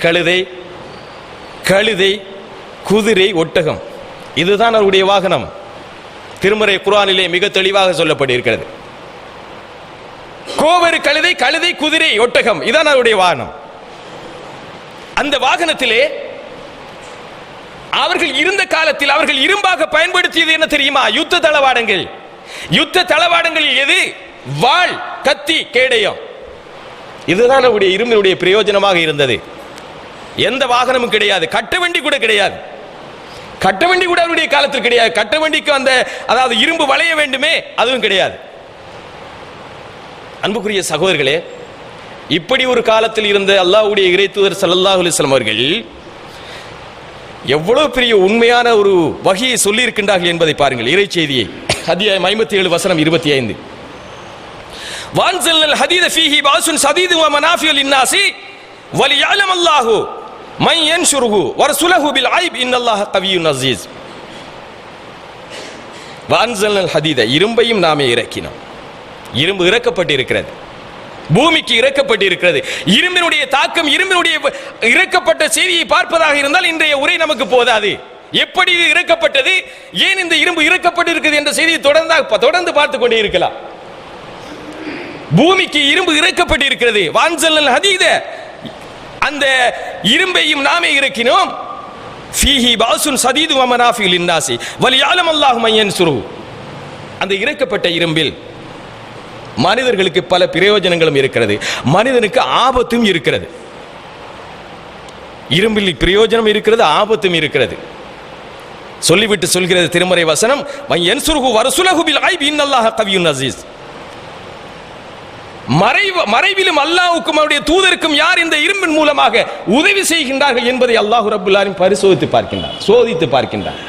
கழுதை, குதிரை, ஒட்டகம். இதுதான் அவருடைய வாகனம். திருமறை குர்ஆனிலே மிக தெளிவாக சொல்லப்பட்டிருக்கிறது. கோவேறு, கழுதை, குதிரை, ஒட்டகம், இதான் அவருடைய வாகனம். அந்த வாகனத்திலே அவர்கள் இருந்த காலத்தில் அவர்கள் இரும்பாக பயன்படுத்தியது என்ன தெரியுமா? யுத்த தளவாடங்கள். யுத்த தளவாடங்களில் எது? வாள், கத்தி, கேடயம். இதுதான் அவருடைய இரும்பினுடைய பிரயோஜனமாக இருந்தது. எந்த வாகனமும் கிடையாது. கட்டவண்டி கூட கிடையாது. கட்டவண்டி கூட அவருடைய காலத்தில் கிடையாது. கட்டவண்டிக்கு அதாவது இரும்பு வளைய வேண்டுமே, அதுவும் கிடையாது. அன்புக்குரிய சகோதரர்களே, இப்படி ஒரு காலத்தில் இருந்த அல்லாஹ்வுடைய இறை தூதர் ஸல்லல்லாஹு அலைஹி வஸல்லம் அவர்கள் எவ்வளவு பெரிய உண்மையான ஒரு வகையை சொல்லி இருக்கின்றார்கள் என்பதை பாருங்கள். இறை செய்தியை அத்தியாயம் 57 வசனம் 25. வான்ஸல்னல் ஹதீத ஃபீஹி பாஸுன் ஸதீது வ மனாஃபிஉ லின்னாஸி வலியஅலம் அல்லாஹு மன் யன்ஷுருஹு வர்சுலஹு பில் ஐப் இன்னல்லாஹ கவிய்யுன் அஸீஸ். வான்ஸல்னல் ஹதீத, இரும்பையும் நாமே இறக்கினோம். இரும்பு இறக்கப்பட்டிருக்கிறது, பூமிக்கு இறக்கப்பட்டிருக்கிறது. இரும்பினுடைய தாக்கம், இரும்பினுடைய இறக்கப்பட்ட செய்தியை பார்ப்பதாக இருந்தால் இன்றைய உரை நமக்கு போதாது. எப்படி இது இறக்கப்பட்டது, ஏன் இந்த இரும்பு இறக்கப்பட்டிருக்கிறது என்ற செய்தியை தொடர்ந்து பார்த்துக் கொண்டே இருக்கலாம். பூமிக்கு இரும்பு இறக்கப்பட்டிருக்கிறது. வான்ஸல்னல் ஹதீத, அந்த இரும்பையும் நாமே இறக்கினோம். ஃபீஹி பாசுன் சதீது வ மனாஃபிஉ லின்னாஸி வலியஅலம் அல்லாஹு மன் யன்சுருஹு. அந்த இறக்கப்பட்ட இரும்பில் மனிதர்களுக்கு பல பிரயோஜனங்களும் இருக்கிறது, மனிதனுக்கு ஆபத்தும் இருக்கிறது. இரும்பில் பிரயோஜனம் இருக்கிறது, ஆபத்தும் இருக்கிறது. சொல்லிவிட்டு சொல்கிறது திருமறை வசனம், மன் யன்சுருஹு வரசுலஹு பில் ஐபி இன்னல்லாஹ கவியுன் அஸீஸ். மறைவிலும் அல்லாஹ்வுக்கும் அவருடைய தூதருக்கும் யார் இந்த இரும்பின் மூலமாக உதவி செய்கின்றார்கள் என்பதை அல்லாஹ் ரப்பல் ஆலமீன் பரிசோதித்து பார்க்கின்றார், சோதித்து பார்க்கின்றார்.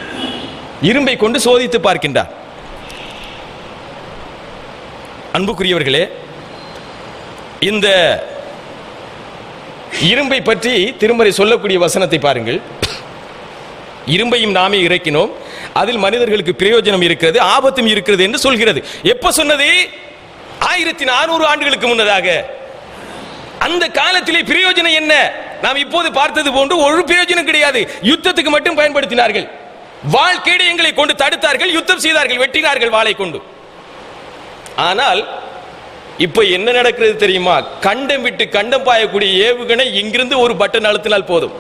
இரும்பை கொண்டு சோதித்து பார்க்கின்றார். அன்புக்குரியவர்களே, இந்த இரும்பை பற்றி திருமறை சொல்லக்கூடிய வசனத்தை பாருங்கள். இரும்பையும் நாமே இறக்கினோம், அதில் மனிதர்களுக்கு பிரயோஜனம் இருக்கிறது, ஆபத்தும் இருக்கிறது என்று சொல்கிறது. எப்ப சொன்னது? 1400 ஆண்டுகளுக்கு முன்னதாக. அந்த காலத்திலே பிரயோஜனம் என்ன? நாம் இப்போது பார்த்தது போன்று ஒரு பிரயோஜனம் கிடையாது. யுத்தத்துக்கு மட்டும் பயன்படுத்தினார்கள். வாள் கேடயங்களை கொண்டு தடுத்தார்கள், யுத்தம் செய்தார்கள், வெட்டினார்கள் வாளை கொண்டு. ஆனால் இப்ப என்ன நடக்கிறது தெரியுமா? கண்டம் விட்டு கண்டம் பாயக்கூடிய ஏவுகணை இங்கிருந்து ஒரு பட்டன் அழுத்தினால் போதும்.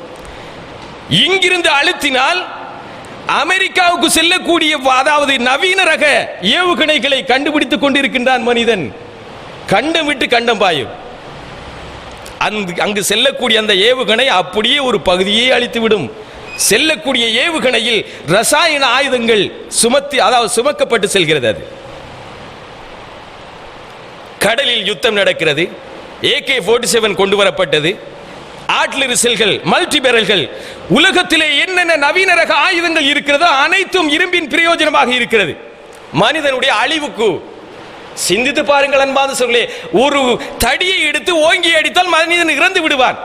இங்கிருந்து அழுத்தினால் அமெரிக்காவுக்கு செல்லக்கூடிய, அதாவது நவீன ரக ஏவுகணைகளை கண்டுபிடித்துக் கொண்டிருக்கின்றான் மனிதன். கண்டம் விட்டு கண்டம் பாயும். அங்கு செல்லக்கூடிய அந்த ஏவுகணை அப்படியே ஒரு பகுதியை அழித்துவிடும். செல்லக்கூடிய ஏவுகணையில் ரசாயன ஆயுதங்கள் சுமக்கப்பட்டு செல்கிறது. அது கடலில் யுத்தம் நடக்கிறது. AK-47 கொண்டு வரப்பட்டது. ஆர்ட்லரி செல்கள், மல்டி பேரல்கள், உலகத்திலே என்னென்ன நவீன ரக ஆயுதங்கள் இருக்கிறதோ அனைத்தும் இரும்பின் பிரயோஜனமாக இருக்கிறது. மனிதனுடைய அழிவுக்கு சிந்தித்து பாருங்கள் அன்பான சகோதரர்களே. ஒரு தடியை எடுத்து ஓங்கி அடித்தால் மனிதன் இறந்து விடுவான்.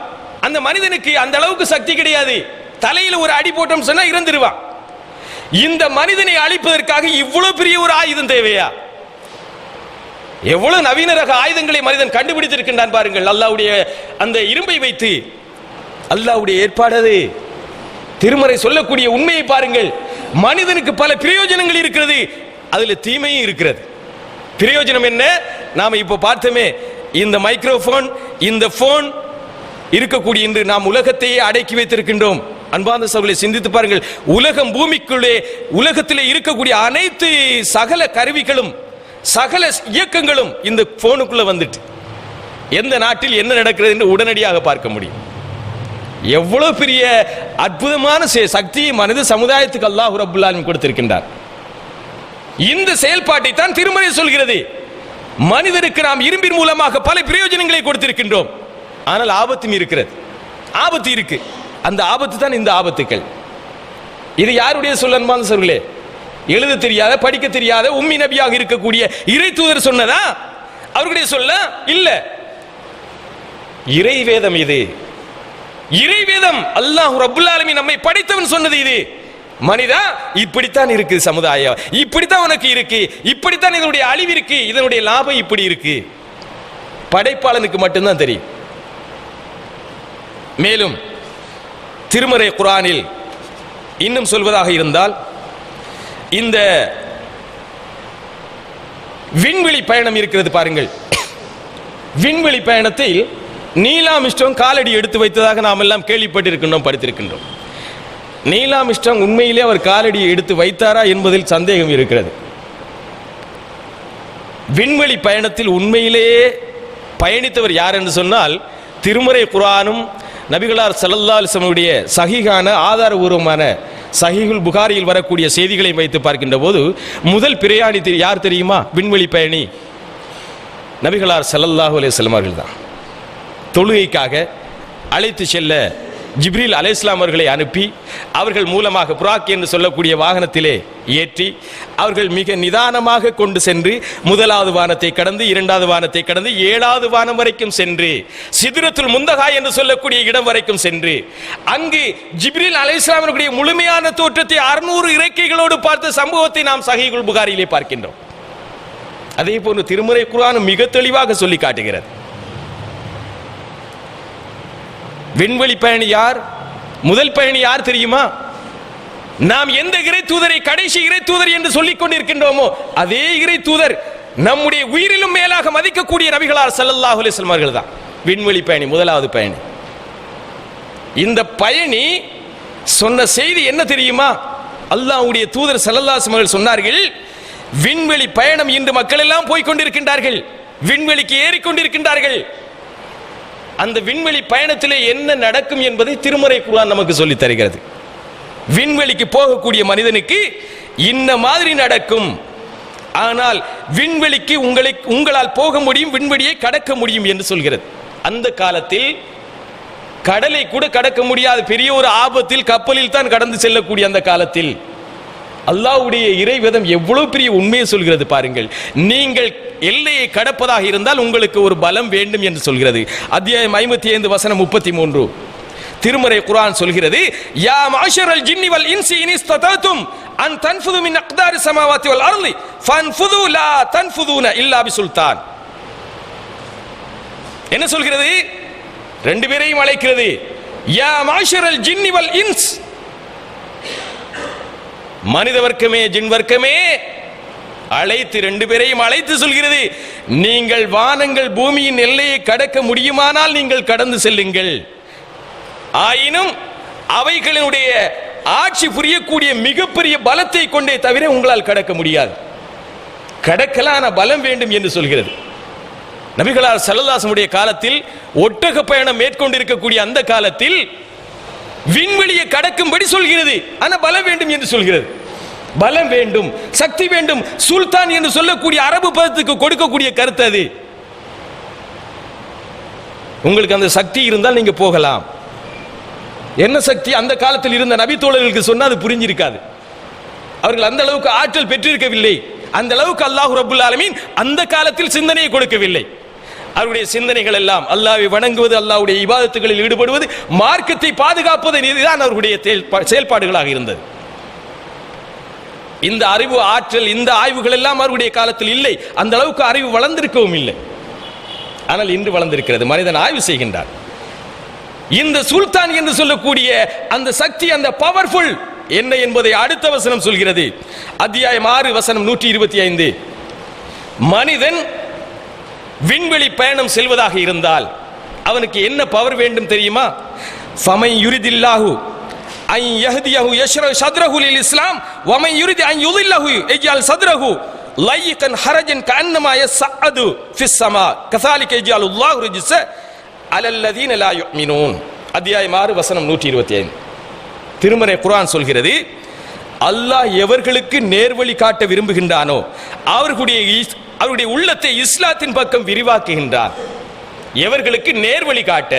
அந்த மனிதனுக்கு அந்த அளவுக்கு சக்தி கிடையாது. தலையில் ஒரு அடி போட்டோம் சொன்னா இறந்துடுவான். இந்த மனிதனை அழிப்பதற்காக இவ்வளவு பெரிய ஒரு ஆயுதம் தேவையா? எவ்வளவு நவீன ரக ஆயுதங்களை மனிதன் கண்டுபிடித்திருக்கின்றான் பாருங்கள். அல்லாஹ்வுடைய அந்த இரும்பை வைத்து. அல்லாஹ்வுடைய ஏற்பாடு அது. திருமறை சொல்லக்கூடிய உண்மையை பாருங்கள். மனிதனுக்கு பல பிரயோஜனங்கள் இருக்கிறது, அதுல தீமையும் இருக்கிறது. பிரயோஜனம் என்ன? நாம இப்ப பார்த்தோமே, இந்த மைக்ரோபோன், இந்த போன் இருக்கக்கூடிய இன்று நாம் உலகத்தையே அடக்கி வைத்திருக்கின்றோம். அன்பார்ந்த சகோதரர்களே, சிந்தித்து பாருங்கள். உலகம், பூமிக்குள்ளே உலகத்திலே இருக்கக்கூடிய அனைத்து சகல கருவிகளும், சகல இயக்கங்களும் இந்த போனுக்குள்ள வந்துட்டு எந்த நாட்டில் என்ன நடக்கிறது என்று உடனடியாக பார்க்க முடியும். எவ்வளவு பெரிய அற்புதமான சக்தியை மனித சமுதாயத்துக்கு அல்லாஹ் ரப்பல் ஆலமீன் கொடுத்திருக்கின்றார். இந்த செயல்பாட்டை தான் திருமறை சொல்கிறது. மனிதனுக்கு நாம் இரும்பின் மூலமாக பல பிரயோஜனங்களை கொடுத்திருக்கின்றோம். ஆனால் ஆபத்தும் இருக்கிறது. ஆபத்து இருக்கு. அந்த ஆபத்து தான் இந்த ஆபத்துக்கள். இது யாருடைய சொல்ல அன்பான சகோதரர்களே? எழுத தெரியாத, படிக்க தெரியாத உம்மி நபியாக இருக்கக்கூடிய இறை தூதர் சொன்னதா? அவர்களுடைய சொல்ல இல்ல. இறை வேதம் இது. இறை வேதம். அல்லாஹ் ரப்பல் ஆலமீன் நம்மை படைத்தவன் சொன்னது இது. மனிதா, இப்படித்தான் இருக்கு சமுதாயம், இப்படித்தான் உனக்கு இருக்கு, இப்படித்தான் இதனுடைய அழிவு இருக்கு, இதனுடைய லாபம் இப்படி இருக்கு. படைப்பாளனுக்கு மட்டும்தான் தெரியும். மேலும் திருமறை குர்ஆனில் இன்னும் சொல்வதாக இருந்தால், இந்த விண்வெளி பயணம் இருக்கிறது பாருங்கள். விண்வெளி பயணத்தில் நீல் ஆம்ஸ்ட்ராங் காலடி எடுத்து வைத்ததாக நாம் எல்லாம் கேள்விப்பட்டிருக்கின்றோம், படித்திருக்கின்றோம். நீல் ஆம்ஸ்ட்ராங் உண்மையிலே அவர் காலடியை எடுத்து வைத்தாரா என்பதில் சந்தேகம் இருக்கிறது. விண்வெளி பயணத்தில் உண்மையிலேயே பயணித்தவர் யார் என்று சொன்னால், திருமறை குர்ஆனும் நபிகளார் ஸல்லல்லாஹு அலைஹி வஸல்லம் சஹீஹான ஆதாரபூர்வமான சஹீஹுல் புகாரியில் வரக்கூடிய செய்திகளை வைத்து பார்க்கின்ற போது முதல் பிரயாணி யார் தெரியுமா? விண்வெளி பயணி நபிகளார் ஸல்லல்லாஹு அலைஹி வஸல்லம் அவர்கள் தான். தொழுகைக்காக அழைத்து செல்ல ஜிப்ரீல் அலைஹிஸ்ஸலாம் அவர்களை அனுப்பி அவர்கள் மூலமாக புராக் என்று சொல்லக்கூடிய வாகனத்திலே ஏற்றி அவர்கள் மிக நிதானமாக கொண்டு சென்று முதலாவது வானத்தை கடந்து, இரண்டாவது வானத்தை கடந்து, 7வது வானம் வரைக்கும் சென்று, சித்ரத்துல் முந்தஹா என்று சொல்லக்கூடிய இடம் வரைக்கும் சென்று அங்கு ஜிப்ரீல் அலைஹிஸ்ஸலாம் அவர்களுடைய முழுமையான தோற்றத்தை 600 இறக்கைகளோடு பார்த்த சம்பவத்தை நாம் சஹீஹுல் புகாரியிலே பார்க்கின்றோம். அதே போன்று திருமறை குர்ஆன் மிக தெளிவாக சொல்லி காட்டுகிறது. விண்வெளி பயணி யார்? முதல் பயணி யார் தெரியுமா? நாம் எந்த இறை தூதரை கடைசி இறை தூதர் என்று சொல்லிக் கொண்டிருக்கின்றோமோ அதே இறை தூதர், நம்முடைய உயிரிலும் மேலாக மதிக்கக்கூடிய நபிகளார் ஸல்லல்லாஹு அலைஹி வஸல்லம் அவர்கள் தான் விண்வெளி பயணி, முதலாவது பயணி. இந்த பயணி சொன்ன செய்தி என்ன தெரியுமா? அல்லாஹ்வுடைய தூதர் ஸல்லல்லாஹு அலைஹி வஸல்லம் சொன்னார்கள், விண்வெளி பயணம் இன்று மக்கள் எல்லாம் போய் கொண்டிருக்கின்றார்கள், விண்வெளிக்கு ஏறிக்கொண்டிருக்கின்றார்கள். அந்த விண்வெளி பயணத்திலே என்ன நடக்கும் என்பதை திருமறை குர்ஆன் நமக்கு சொல்லித் தருகிறது. விண்வெளிக்கு போகக்கூடிய மனிதனுக்கு இந்த மாதிரி நடக்கும். ஆனால் விண்வெளிக்கு உங்களால் போக முடியும், விண்வெளியை கடக்க முடியும் என்று சொல்கிறது. அந்த காலத்தில் கடலை கூட கடக்க முடியாத பெரிய ஒரு ஆபத்தில் கப்பலில் தான் கடந்து செல்லக்கூடிய அந்த காலத்தில் அல்லாஹ்வுடைய இறைவேதம் எவ்வளவு பெரிய உண்மையை சொல்கிறது பாருங்கள். நீங்கள் எல்லையை கடப்பதாக இருந்தால் உங்களுக்கு ஒரு பலம் வேண்டும் என்று சொல்கிறது. அத்தியாயம் 55 வசனம் 33 திருமறை குர்ஆன் சொல்கிறது, யா மாஷரல் ஜின்னி வல் இன்சி இன் இஸ்தததும் அன் தன்ஃபுது மின் அக்தாரி ஸமாவாத்தி வல் அர்லி ஃபன்ஃபுது லா தன்ஃபுதுன இல்லா பிசுல்தான். என்ன சொல்கிறது? ரெண்டு பேரையும் அழைக்கிறது. யா மாஷரல் ஜின்னி வல் இன்ஸ், மனித வர்க்கமே ஜின் வர்க்கமே, அழைத்து ரெண்டு பேரையும் அழைத்து சொல்கிறது, நீங்கள் வானங்கள் பூமியின் எல்லையை கடக்க முடியுமானால் நீங்கள் கடந்து செல்லுங்கள். ஆயினும் அவைகளினுடைய ஆட்சி புரியக்கூடிய மிகப்பெரிய பலத்தை கொண்டே தவிர உங்களால் கடக்க முடியாது. கடக்கலான பலம் வேண்டும் என்று சொல்கிறது. நபிகளார் ஸல்லல்லாஹு அலைஹி வஸல்லம் காலத்தில் ஒட்டக பயணம் மேற்கொண்டிருக்கக்கூடிய அந்த காலத்தில் விண்வெளியை கடக்கும்படி சொல்கிறது. ஆனா பலம் வேண்டும் என்று சொல்கிறது. பலம் வேண்டும், சக்தி வேண்டும். சுல்தான் என்று சொல்லக்கூடிய அரபு பதத்துக்கு கொடுக்கக்கூடிய கருத்து அது. உங்களுக்கு அந்த சக்தி இருந்தால் நீங்க போகலாம். என்ன சக்தி? அந்த காலத்தில் இருந்த நபி தோழர்களுக்கு சொன்னா அது புரிஞ்சிருக்காது. அவர்கள் அந்த அளவுக்கு ஆற்றல் பெற்றிருக்கவில்லை. அந்த அளவுக்கு அல்லாஹ் ரப்புல் ஆலமீன் அந்த காலத்தில் சிந்தனையை கொடுக்கவில்லை. அவருடைய சிந்தனைகள் எல்லாம் அல்லாஹ்வை வணங்குவது, அல்லாஹ்வுடைய இபாதத்துகளில் ஈடுபடுவது, மார்க்கத்தை பாதுகாப்பது, இதுதான் அவருடைய செயல்பாடுகளாக இருந்தது. இந்த அறிவு ஆற்றல், இந்த ஆய்வுகள் எல்லாம் அவருடைய காலத்தில் இல்லை. அந்த அளவுக்கு அறிவு வளர்ந்திருக்கவும் இல்லை. ஆனால் இன்று வளர்ந்திருக்கிறது. மனிதன் ஆய்வு செய்கின்றார். இந்த சுல்தான் என்று சொல்லக்கூடிய அந்த சக்தி, அந்த பவர்ஃபுல் என்ன என்பதை அடுத்த வசனம் சொல்கிறது. அத்தியாயம் 6 வசனம் 125. மனிதன் விண்வெளி பயணம் செல்வதாக இருந்தால் அவனுக்கு என்ன பவர் வேண்டும் தெரியுமா? ஃபமை யுரிதில்லாஹு ஐ யஹ்தியஹு யஷ்ரஹு ஸத்ரஹு லில் இஸ்லாம் வ மை யுரிது ஐ யுதில்லஹு யஜ்அல் ஸத்ரஹு லையகன் ஹரஜன் கஅன்னமா யஸ்அது ஃபிஸ் ஸமா கஸாலிக யஜ்அலுல்லாஹு ரிஜ்ஸ அலல்லதீன லா யுமினூன். அத்தியாயம் 6 வசனம் 125. திருமறை குர்ஆன் சொல்கிறது, அல்லாஹ் எவர்களுக்கு நேர்வழி காட்ட விரும்புகின்றானோ அவருடைய உள்ளத்தை இஸ்லாத்தின் பக்கம் விரிவாக்குகின்றான். எவர்களுக்கு நேர்வழி காட்ட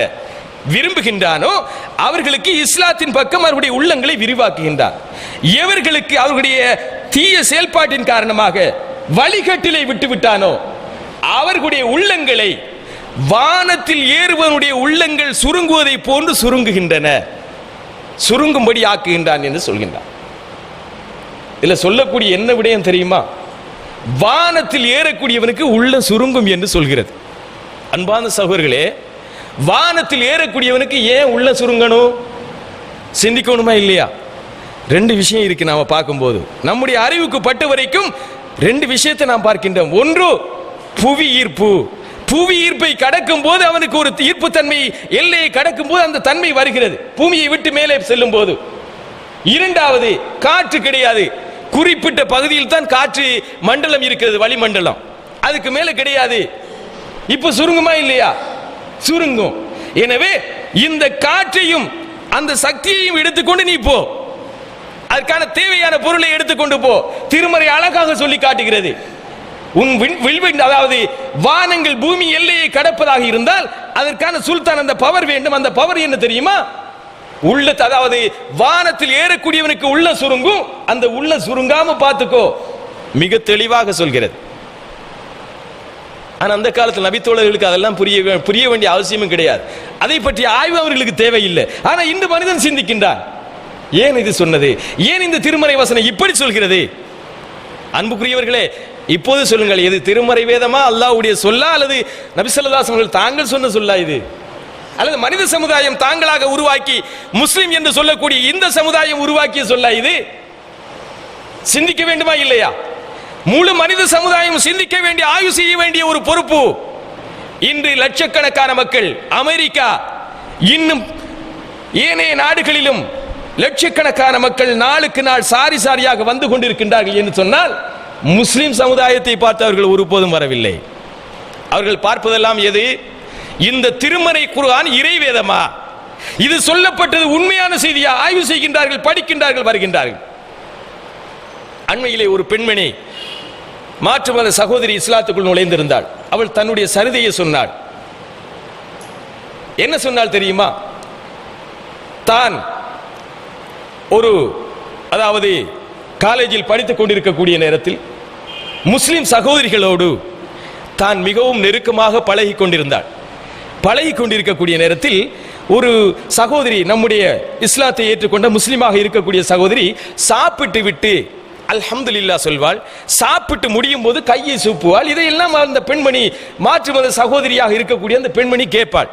விரும்புகின்றானோ அவர்களுக்கு இஸ்லாத்தின் பக்கம் அவருடைய உள்ளங்களை விரிவாக்குகின்றான். எவர்களுக்கு அவர்களுடைய தீய செயல்பாட்டின் காரணமாக வழிகட்டிலை விட்டுவிட்டானோ அவர்களுடைய உள்ளங்களை வானத்தில் ஏறுவனுடைய உள்ளங்கள் சுருங்குவதை போன்று சுருங்குகின்றன, சுருங்கும்படி ஆக்குகின்றான் என்று சொல்கின்றான். இதுல சொல்லக்கூடிய என்ன விடயம் தெரியுமா? வானத்தில் ஏறக்கூடியவனுக்கு உள்ள சுருங்கும் என்று சொல்கிறது. அன்பான சகோதரர்களே, வானத்தில் ஏறக்கூடியவனுக்கு ஏன் உள்ள சுருங்கணும்? சிந்திக்கணுமா இல்லையா? ரெண்டு விஷயம் இருக்கு. நாம பார்க்கும்போது நம்முடைய அறிவுக்கு பட்ட வரைக்கும் ரெண்டு விஷயத்தை நாம் பார்க்கின்றோம். ஒன்று புவி ஈர்ப்பு. புவி ஈர்ப்பை கடக்கும் போது அவனுக்கு ஒரு ஈர்ப்பு தன்மை, எல்லையை கடக்கும் போது அந்த தன்மை வருகிறது, பூமியை விட்டு மேலே செல்லும் போது. இரண்டாவது, காற்று கிடையாது. குறிப்பிட்ட பகுதியில் தான் காற்று மண்டலம் இருக்கிறது, வளிமண்டலம். அதுக்கு மேல கிடையாது. இப்ப சுருங்குமா இல்லையா? சுருங்கும். எனவே இந்த காற்றையும் அந்த சக்தியையும் எடுத்துக்கொண்டு நீ போ, அதற்கான தேவையான பொருளை எடுத்துக்கொண்டு போ. திருமறை அழகாக சொல்லி காட்டுகிறது. உன் அதாவது வானங்கள் பூமி எல்லையை கடப்பதாக இருந்தால் அதற்கான சுல்தான் அந்த பவர் வேண்டும். அந்த பவர் என்ன தெரியுமா? உள்ள, அதாவது வானத்தில் ஏறக்கூடியவனுக்கு உள்ள சுருங்கும், அந்த உள்ள சுருங்காம பார்த்துக்கோ, மிக தெளிவாக சொல்கிறது. ஆனா அந்த காலத்தில் நபித்தோழர்களுக்கு அதெல்லாம் புரிய வேண்டிய அவசியமும் கிடையாது. அதை பற்றிய ஆய்வு அவர்களுக்கு தேவையில்லை. ஆனா இன்று மனிதன் சிந்திக்கின்றான். ஏன் இது சொன்னது? ஏன் இந்த திருமறை வசனம் இப்படி சொல்கிறது? அன்புக்குரியவர்களே, இப்போது சொல்லுங்கள், எது திருமறை வேதமா, அல்லாஹ்வுடைய சொல்லா, அல்லது நபி ஸல்லல்லாஹு அலைஹி வஸல்லம் தாங்கள் சொன்ன சொல்லா இது? அல்லது மனித சமுதாயம் தாங்களாக உருவாக்கி முஸ்லிம் என்று சொல்லக்கூடிய இந்த சமுதாயம் உருவாக்கிய சொல்லா இது? சிந்திக்க வேண்டுமா இல்லையா? முழு மனித சமுதாயம் சிந்திக்க வேண்டிய, ஆய்வு செய்ய வேண்டிய ஒரு பொறுப்பு. இன்று லட்சக்கணக்கான மக்கள், அமெரிக்கா இன்னும் ஏனைய நாடுகளிலும் லட்சக்கணக்கான மக்கள் நாளுக்கு நாள் சாரி சாரியாக வந்து கொண்டிருக்கின்றார்கள் என்று சொன்னால், முஸ்லிம் சமுதாயத்தை பார்த்து அவர்கள் ஒருபோதும் வரவில்லை. அவர்கள் பார்ப்பதெல்லாம் எது? இந்த திருமறை குர்ஆன் இறைவேதமா, இது சொல்லப்பட்டது உண்மையான செய்தியா ஆய்வு செய்கின்றார்கள், படிக்கின்றார்கள், வருகின்றார்கள். அண்மையிலே ஒரு பெண்மணி மாற்று மத சகோதரி இஸ்லாத்துக்குள் நுழைந்திருந்தாள். அவள் தன்னுடைய சரிதையை சொன்னாள். என்ன சொன்னால் தெரியுமா? தான் அதாவது காலேஜில் படித்துக் கொண்டிருக்கக்கூடிய நேரத்தில் முஸ்லிம் சகோதரிகளோடு தான் மிகவும் நெருக்கமாக பழகி கொண்டிருந்தாள். பழகி கொண்டிருக்கக்கூடிய நேரத்தில் ஒரு சகோதரி, நம்முடைய இஸ்லாத்தை ஏற்றுக்கொண்ட முஸ்லிமாக இருக்கக்கூடிய சகோதரி, சாப்பிட்டு விட்டு அல்ஹம்துலில்லாஹ் சொல்வாள். சாப்பிட்டு முடியும் போது கையை சூப்புவாள். இதையெல்லாம் அந்த பெண்மணி, மாற்று மத சகோதரியாக இருக்கக்கூடிய அந்த பெண்மணி கேட்பாள்,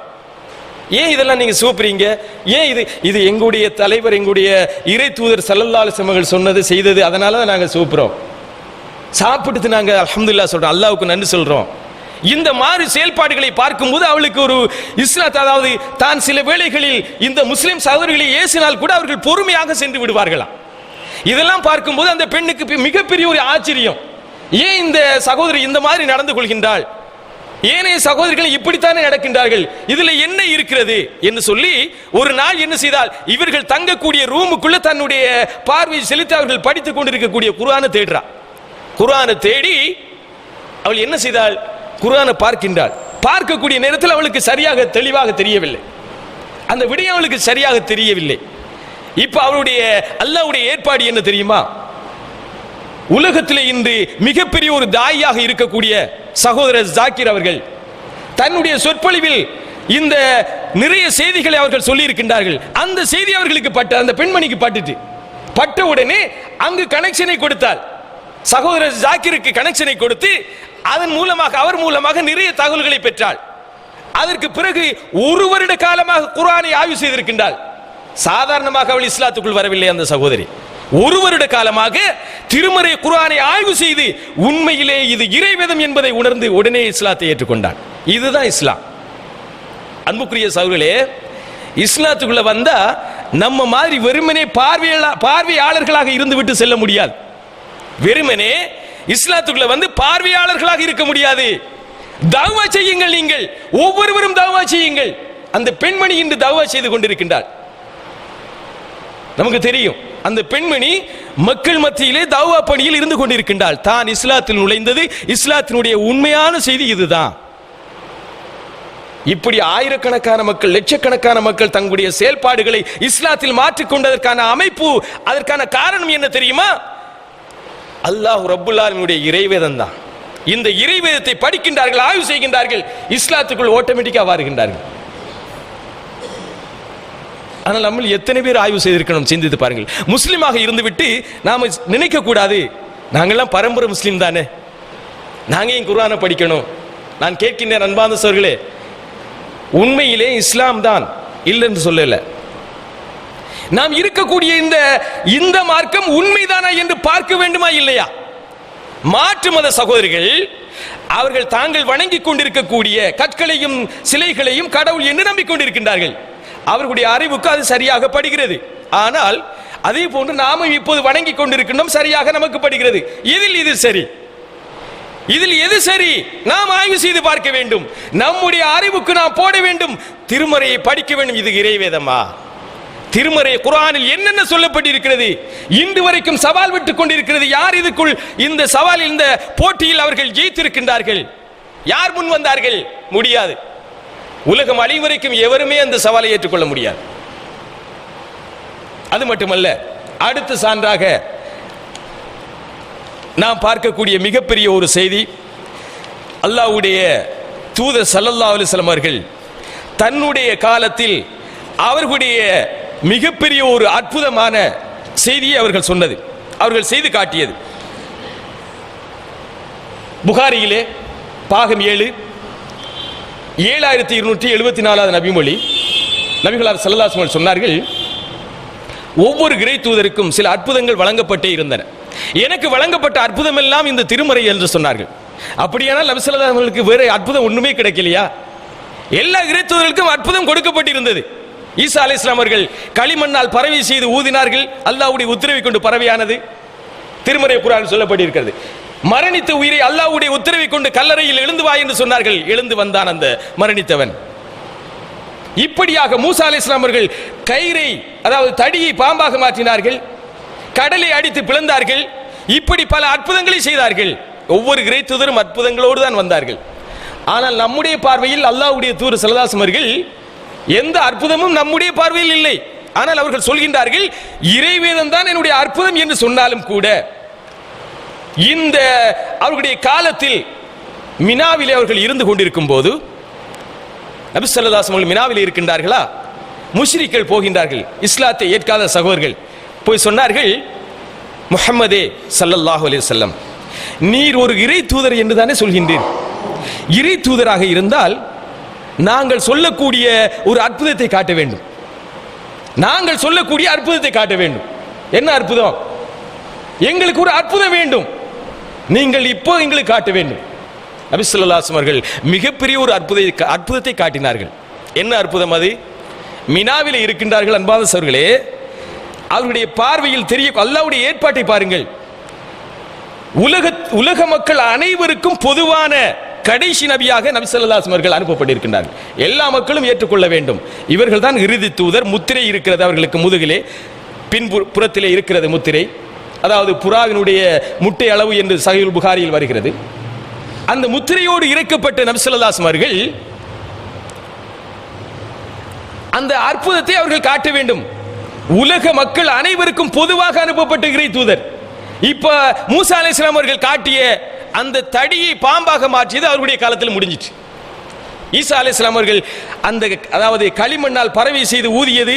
ஏன் இதெல்லாம் நீங்க சூப்புறீங்க? ஏன் இது எங்களுடைய தலைவர், எங்களுடைய இறை தூதர் ஸல்லல்லாஹு அலைஹி வஸல்லம் சொன்னது செய்தது, அதனால தான் நாங்க சூப்புறோம். சாப்பிட்டு நாங்க அல்ஹம்துலில்லாஹ் சொல்றோம், அல்லாஹ்வுக்கு நன்றி சொல்றோம். இந்த மாதிரி செயல்பாடுகளை பார்க்கும்போது அவளுக்கு ஒரு இஸ்லாத், அதாவது தான் சில வேளைகளில் இந்த முஸ்லிம் சகோதரிகளை ஏசினால் கூட அவர்கள் பொறுமையாக சென்று விடுவார்களாம். இதெல்லாம் பார்க்கும்போது அந்த பெண்ணுக்கு மிகப்பெரிய ஒரு ஆச்சரியம். ஏன் இந்த சகோதரி இந்த மாதிரி நடந்து கொள்கின்றாள்? ஏனைய சகோதரிகள் இப்படித்தானே நடக்கின்றார்கள், இதுல என்ன இருக்கிறது என்று சொல்லி ஒரு நாள் என்ன செய்தால், இவர்கள் தங்கக்கூடிய ரூமுக்குள்ள தன்னுடைய பார்வை செலுத்தி அவர்கள் படித்துக் கொண்டிருக்கக்கூடிய குர்ஆனை தேடுறா. குர்ஆனை தேடி அவள் என்ன செய்தாள்? குர்ஆனை பார்க்கின்றாள். பார்க்கக்கூடிய நேரத்தில் அவளுக்கு சரியாக தெளிவாக தெரியவில்லை, அந்த விடயம் அவளுக்கு சரியாக தெரியவில்லை. இப்ப அவருடைய அல்லாஹ்வுடைய ஏற்பாடு என்ன தெரியுமா? உலகத்தில் இன்று மிகப்பெரிய ஒரு தாயாக இருக்கக்கூடிய சகோதரர் ஜாக்கிர் அவர்கள் தன்னுடைய சொற்பொழிவில் இந்த நிறைய செய்திகளை அவர்கள் சொல்லி இருக்கின்றார்கள். அந்த செய்தி அவர்களுக்கு அந்த பெண்மணிக்கு பட்ட உடனே அங்கு கனெக்ஷனை கொடுத்தால், சகோதரர் ஜாக்கிருக்கு கனெக்ஷனை கொடுத்து அதன் மூலமாக, அவர் மூலமாக நிறைய தகவல்களை பெற்றாள். அதற்கு பிறகு ஒரு வருட காலமாக குர்ஆனை ஆய்வு செய்திருக்கின்றாள். சாதாரணமாக அவள் இஸ்லாத்துக்குள் வரவில்லை அந்த சகோதரி. ஒரு வருட காலமாக திருமறை குர்ஆனை ஆய்வு செய்து உண்மையிலே இது இறைவேதம் என்பதை உணர்ந்து உடனே இஸ்லாத்தை ஏற்றுக்கொண்டாள். இதுதான் இஸ்லாம். அன்புக்குரிய சகோதரர்களே, இஸ்லாத்துக்குள்ள வந்தா நம்ம மாதிரி வெறுமனே பார்வையாளர்களாக இருந்து விட்டு செல்ல முடியாது. வெறுமனே இஸ்லாத்துக்குள்ள வந்து பார்வையாளர்களாக இருக்க முடியாது. தஅவா செய்யுங்கள், நீங்கள் ஒவ்வொருவரும் தஅவா செய்யுங்கள். அந்த பெண்மணி இன்று தஅவா செய்து கொண்டிருக்கின்றார். நமக்கு தெரியும், அந்த பெண்மணி மக்கள் மத்தியிலே தஅவா பணியில் இருந்து கொண்டிருக்கின்றாள். தான் இஸ்லாத்தில் நுழைந்தது, இஸ்லாத்தினுடைய உண்மையான செய்தி இதுதான். இப்படி ஆயிரக்கணக்கான மக்கள், லட்சக்கணக்கான மக்கள் தங்களுடைய செயல்பாடுகளை இஸ்லாத்தில் மாற்றிக்கொண்டதற்கான அமைப்பு, அதற்கான காரணம் என்ன தெரியுமா? அல்லாஹ் ரப்புல் ஆலமீனுடைய இறைவேதம் தான். இந்த இறைவேதத்தை படிக்கின்றார்கள், ஆய்வு செய்கின்றார்கள், இஸ்லாத்துக்குள் ஆட்டோமேட்டிக்கா வருகின்றார்கள். ஆனால் நம்ம எத்தனை பேர் ஆய்வு செய்திருக்கணும், சிந்தித்து பாருங்கள். முஸ்லிமாக இருந்துவிட்டு நாம நினைக்க கூடாது, நாங்கெல்லாம் பரம்பரை முஸ்லிம் தானே, நாங்க ஏன் குர்ஆனை படிக்கணும்? நான் கேட்கின்றேன் அன்பார்ந்த சகோதரர்களே, உண்மையிலே இஸ்லாம் தான் இல்லைன்னு சொல்லல. நாம் இருக்கக்கூடிய இந்த மார்க்கம் உண்மைதானா என்று பார்க்க வேண்டுமா இல்லையா? மாற்று மத சகோதரிகள் அவர்கள் தாங்கள் வணங்கிக் கொண்டிருக்கக்கூடிய கற்களையும் சிலைகளையும் கடவுள் என்று நம்பிக்கொண்டிருக்கின்றார்கள். அவர்களுடைய அறிவுக்கு அது சரியாக படுகிறது. ஆனால் அதே போன்று நாம இப்போது வணங்கிக் கொண்டிருக்கின்றோம், சரியாக நமக்கு படுகிறது. இதில் இது சரி, இதில் எது சரி? நாம் ஆய்வு செய்து பார்க்க வேண்டும். நம்முடைய அறிவுக்கு நாம் போட வேண்டும். திருமறையை படிக்க வேண்டும். இது இறைவேதமா? திருமறை குர்ஆனில் என்னென்ன சொல்லப்பட்டிருக்கிறது? இன்று வரைக்கும் சவால் விட்டுக் கொண்டிருக்கிறது. யார் இதுக்குள் இந்த சவால், இந்த போட்டியில் அவர்கள் ஜெயித்திருக்கின்றார்கள்? யார் முன் வந்தார்கள்? முடியாது. உலகம் அழியும் வரைக்கும் எவருமே அந்த சவாலை ஏற்றுக்கொள்ள முடியாது. அது மட்டுமல்ல, அடுத்த சான்றாக நாம் பார்க்கக்கூடிய மிகப்பெரிய ஒரு செய்தி, அல்லாஹ்வுடைய தூதர் ஸல்லல்லாஹு அலைஹி வஸல்லம் அவர்கள் தன்னுடைய காலத்தில் அவர்களுடைய மிகப்பெரிய ஒரு அற்புதமான செய்தியை அவர்கள் சொன்னது, அவர்கள் செய்து காட்டியது. புகாரியிலே பாகம் 7 7274 நபிமொழி, நபிகளார் ஸல்லல்லாஹு அலைஹி வஸல்லம் சொன்னார்கள், ஒவ்வொரு இறை தூதருக்கும் சில அற்புதங்கள் வழங்கப்பட்டே இருந்தன. எனக்கு வழங்கப்பட்ட அற்புதம் எல்லாம் இந்த திருமறை என்று சொன்னார்கள். அப்படியானால் நபி ஸல்லல்லாஹு அலைஹி வஸல்லம் வேற அற்புதம் ஒண்ணுமே கிடைக்கலையா? எல்லா இறை தூதர்களுக்கும் அற்புதம் கொடுக்கப்பட்டிருந்தது. ஈசா அலைஹிஸ்ஸலாம் அவர்கள் களிமண்ணால் பறவை செய்து ஊதினார்கள், அல்லாஹ்வுடைய உத்தரவை கொண்டு பறவையானது. திருமறை குர்ஆனில் சொல்லப்பட்டிருக்கிறது. மரணித்த உயிரை அல்லாஹ்வுடைய உத்தரவை கொண்டு கல்லறையில் எழுந்து வா என்று சொன்னார்கள், எழுந்து வந்தான் அந்த மரணித்தவன். இப்படியாக மூசா அலைஹிஸ்ஸலாம் அவர்கள் கயிறை, அதாவது தடியை பாம்பாக மாற்றினார்கள், கடலை அடித்து பிளந்தார்கள். இப்படி பல அற்புதங்களை செய்தார்கள். ஒவ்வொரு இறை தூதரும் அற்புதங்களோடு தான் வந்தார்கள். ஆனால் நம்முடைய பார்வையில் அல்லாஹ்வுடைய தூதர் ஸல்லல்லாஹு அலைஹி அவர்கள் எந்த அற்புதமும் நம்முடைய பார்வையில் இல்லை. ஆனால் அவர்கள் சொல்கின்றார்கள், இறைவேதம் தான் என்னுடைய அற்புதம் என்று சொன்னாலும் கூட இந்த அவர்களுடைய காலத்தில் மினாவிலே அவர்கள் இருந்து கொண்டிருக்கும் போது, நபி ஸல்லல்லாஹு அலைஹி வஸல்லம் மினாவிலே இருக்கின்றார்களா, முஷ்ரிக்கள் போகின்றார்கள், இஸ்லாத்தை ஏற்காத சகோதரர்கள் போய் சொன்னார்கள், முஹம்மதே ஸல்லல்லாஹு அலைஹி வஸல்லம், நீர் ஒரு இறை தூதர் என்று தானே சொல்கின்றீர். இறை தூதராக இருந்தால் நாங்கள் சொல்லக்கூடிய ஒரு அற்புதத்தை காட்ட வேண்டும். நாங்கள் சொல்லக்கூடிய அற்புதத்தை காட்ட வேண்டும். என்ன அற்புதம்? எங்களுக்கு ஒரு அற்புதம் வேண்டும், நீங்கள் இப்போ எங்களுக்கு காட்ட வேண்டும். நபி ஸல்லல்லாஹு அலைஹி வஸல்லம் அவர்கள் மிகப்பெரிய ஒரு அற்புதத்தை காட்டினார்கள். என்ன அற்புதம் அது? மினாவிலே இருக்கின்றார்கள் அன்பான சகோதரர்களே, அவருடைய பார்வையில் தெரிய அல்லாஹ்வுடைய ஏற்பாட்டை பாருங்கள். உலக மக்கள் அனைவருக்கும் பொதுவான கடைசி நபியாக நபி ஸல்லல்லாஹு அலைஹி வஸல்லம் அவர்கள் அனுப்பப்பட்டிருக்கின்றார்கள். எல்லா மக்களும் ஏற்றுக்கொள்ள வேண்டும். இவர்கள் தான் இறுதி தூதர். முத்திரை இருக்கிறது அவர்களுக்கு முதுகிலே, பின்புறத்திலே இருக்கிறது முத்திரை, அதாவது புறாவினுடைய முட்டை அளவு என்று சஹீஹுல் புகாரியில் வருகிறது. அந்த முத்திரையோடு இறைக்கப்பட்ட நபி ஸல்லல்லாஹு அலைஹி வஸல்லம் அவர்கள் அந்த அற்புதத்தை அவர்கள் காட்ட வேண்டும். உலக மக்கள் அனைவருக்கும் பொதுவாக அனுப்பப்பட்ட இறை தூதர். இப்ப மூசா அலைஹிஸ்ஸலாம் அவர்கள் காட்டிய அந்த தடியை பாம்பாக மாற்றியது அவருடைய காலத்தில் முடிஞ்சிச்சு. ஈசா அலைஹிஸ்ஸலாம் அவர்கள் அந்த, அதாவது களிமண்ணால் பறவை செய்து ஊதியது,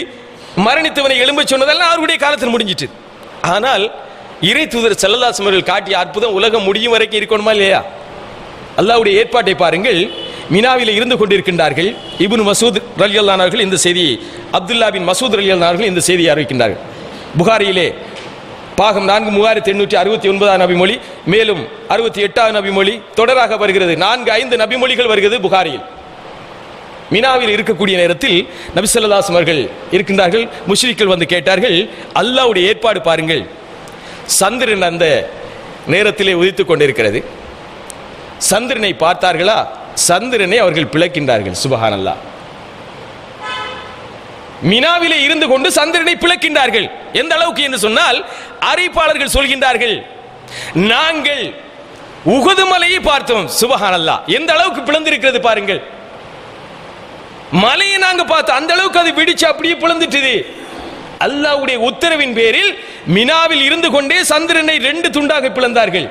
மரணித்தவனை எழும்ப சொன்னதெல்லாம் அவருடைய காலத்தில் முடிஞ்சிட்டு. ஆனால் இறை தூதர் ஸல்லல்லாஹு அலைஹி வஸல்லம் அவர்கள் காட்டிய அற்புதம் உலகம் முடியும் வரைக்கும் இருக்கணுமா இல்லையா? அல்லாஹ்வுடைய ஏற்பாட்டை பாருங்கள். மினாவிலே இருந்து கொண்டிருக்கின்றார்கள். இப்னு மசூத் ரலியல்லாஹு அன்ஹு இந்த செய்தியை, அப்துல்லா பின் மசூத் ரலியல்லாஹு அன்ஹு இந்த செய்தியை அறிவிக்கின்றார்கள். புகாரியிலே பாகம் 4 3869 நபிமொழி, மேலும் 68 நபிமொழி தொடராக வருகிறது. 4-5 நபிமொழிகள் வருகிறது புகாரியில். மினாவில் இருக்கக்கூடிய நேரத்தில் நபி ஸல்லல்லாஹு அலைஹி வஸல்லம் அவர்கள் இருக்கின்றார்கள். முஷ்ரிக்கள் வந்து கேட்டார்கள், அல்லாஹ்வுடைய ஏற்பாடு பாருங்கள், சந்திரன் அந்த நேரத்திலே உதித்துக் கொண்டிருக்கிறது. சந்திரனை பார்த்தார்களா, சந்திரனை அவர்கள் பிளக்கின்றார்கள். சுபஹானல்லாஹ். மினாவிலே இருந்து கொண்டு சந்திரனை பிளக்கின்றார்கள். எந்த அளவுக்கு என்று சொன்னால், அறிவிப்பாளர்கள் சொல்கின்றார்கள், நாங்கள் உஹது மலையை பார்த்தோம். சுபஹானல்லாஹ். எந்த அளவுக்கு பிளந்திருக்கிறது பாருங்கள். மலையை நாங்க பார்த்தோம், அந்த அளவுக்கு அது வெடிச்சு அப்படியே பிளந்துட்டது. அல்லாஹ்வுடைய உத்தரவின் பேரில் மினாவில் இருந்து கொண்டே சந்திரனை 2 துண்டாக பிளந்தார்கள்.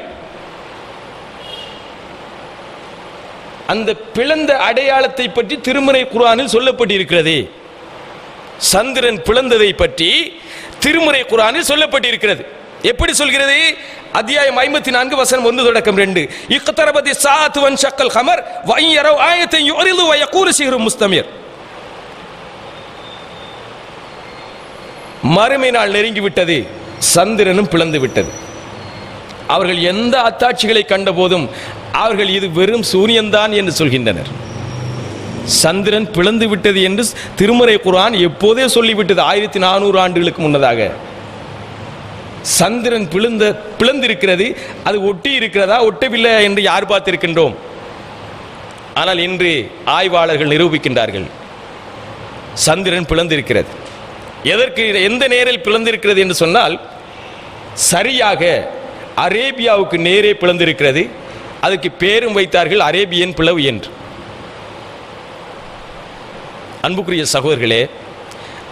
அந்த பிளந்த அடையாளத்தை பற்றி திருமறை குர்ஆனில் சொல்லப்பட்டிருக்கிறது. சந்திரன் பிளந்ததை பற்றி திருமறை குர்ஆனில் சொல்லப்பட்டிருக்கிறது. எப்படி சொல்கிறது? அத்தியாயம் 54 வசனம் 1 தொடக்கம் 2. இக்தரபதி ஸாஅத்து வன் ஷக்கல் கமர் வ இன் யரவ் ஆயத்தன் யுரிது வ யகூலு சிஹ்ரும் முஸ்தமிர். மறுமை நாள் நெருங்கி விட்டது, சந்திரனும் பிளந்து விட்டது. அவர்கள் எந்த அத்தாட்சிகளை கண்ட போதும் அவர்கள் இது வெறும் சூரியன்தான் என்று சொல்கின்றனர். சந்திரன் பிளந்து விட்டது என்று திருமறை குர்ஆன் எப்போதே சொல்லிவிட்டது. 1400 ஆண்டுகளுக்கு முன்னதாக சந்திரன் பிளந்திருக்கிறது. அது ஒட்டி இருக்கிறதா ஒட்டவில்லை என்று யார் பார்த்திருக்கின்றோம்? ஆனால் இன்று ஆய்வாளர்கள் நிரூபிக்கின்றார்கள், சந்திரன் பிளந்திருக்கிறது. எதற்கு, எந்த நேரில் பிளந்திருக்கிறது என்று சொன்னால், சரியாக அரேபியாவுக்கு நேரே பிளந்திருக்கிறது. அதுக்கு பேரும் வைத்தார்கள் அரேபியன் பிளவு என்று. அன்புக்குரிய சகோதரர்களே,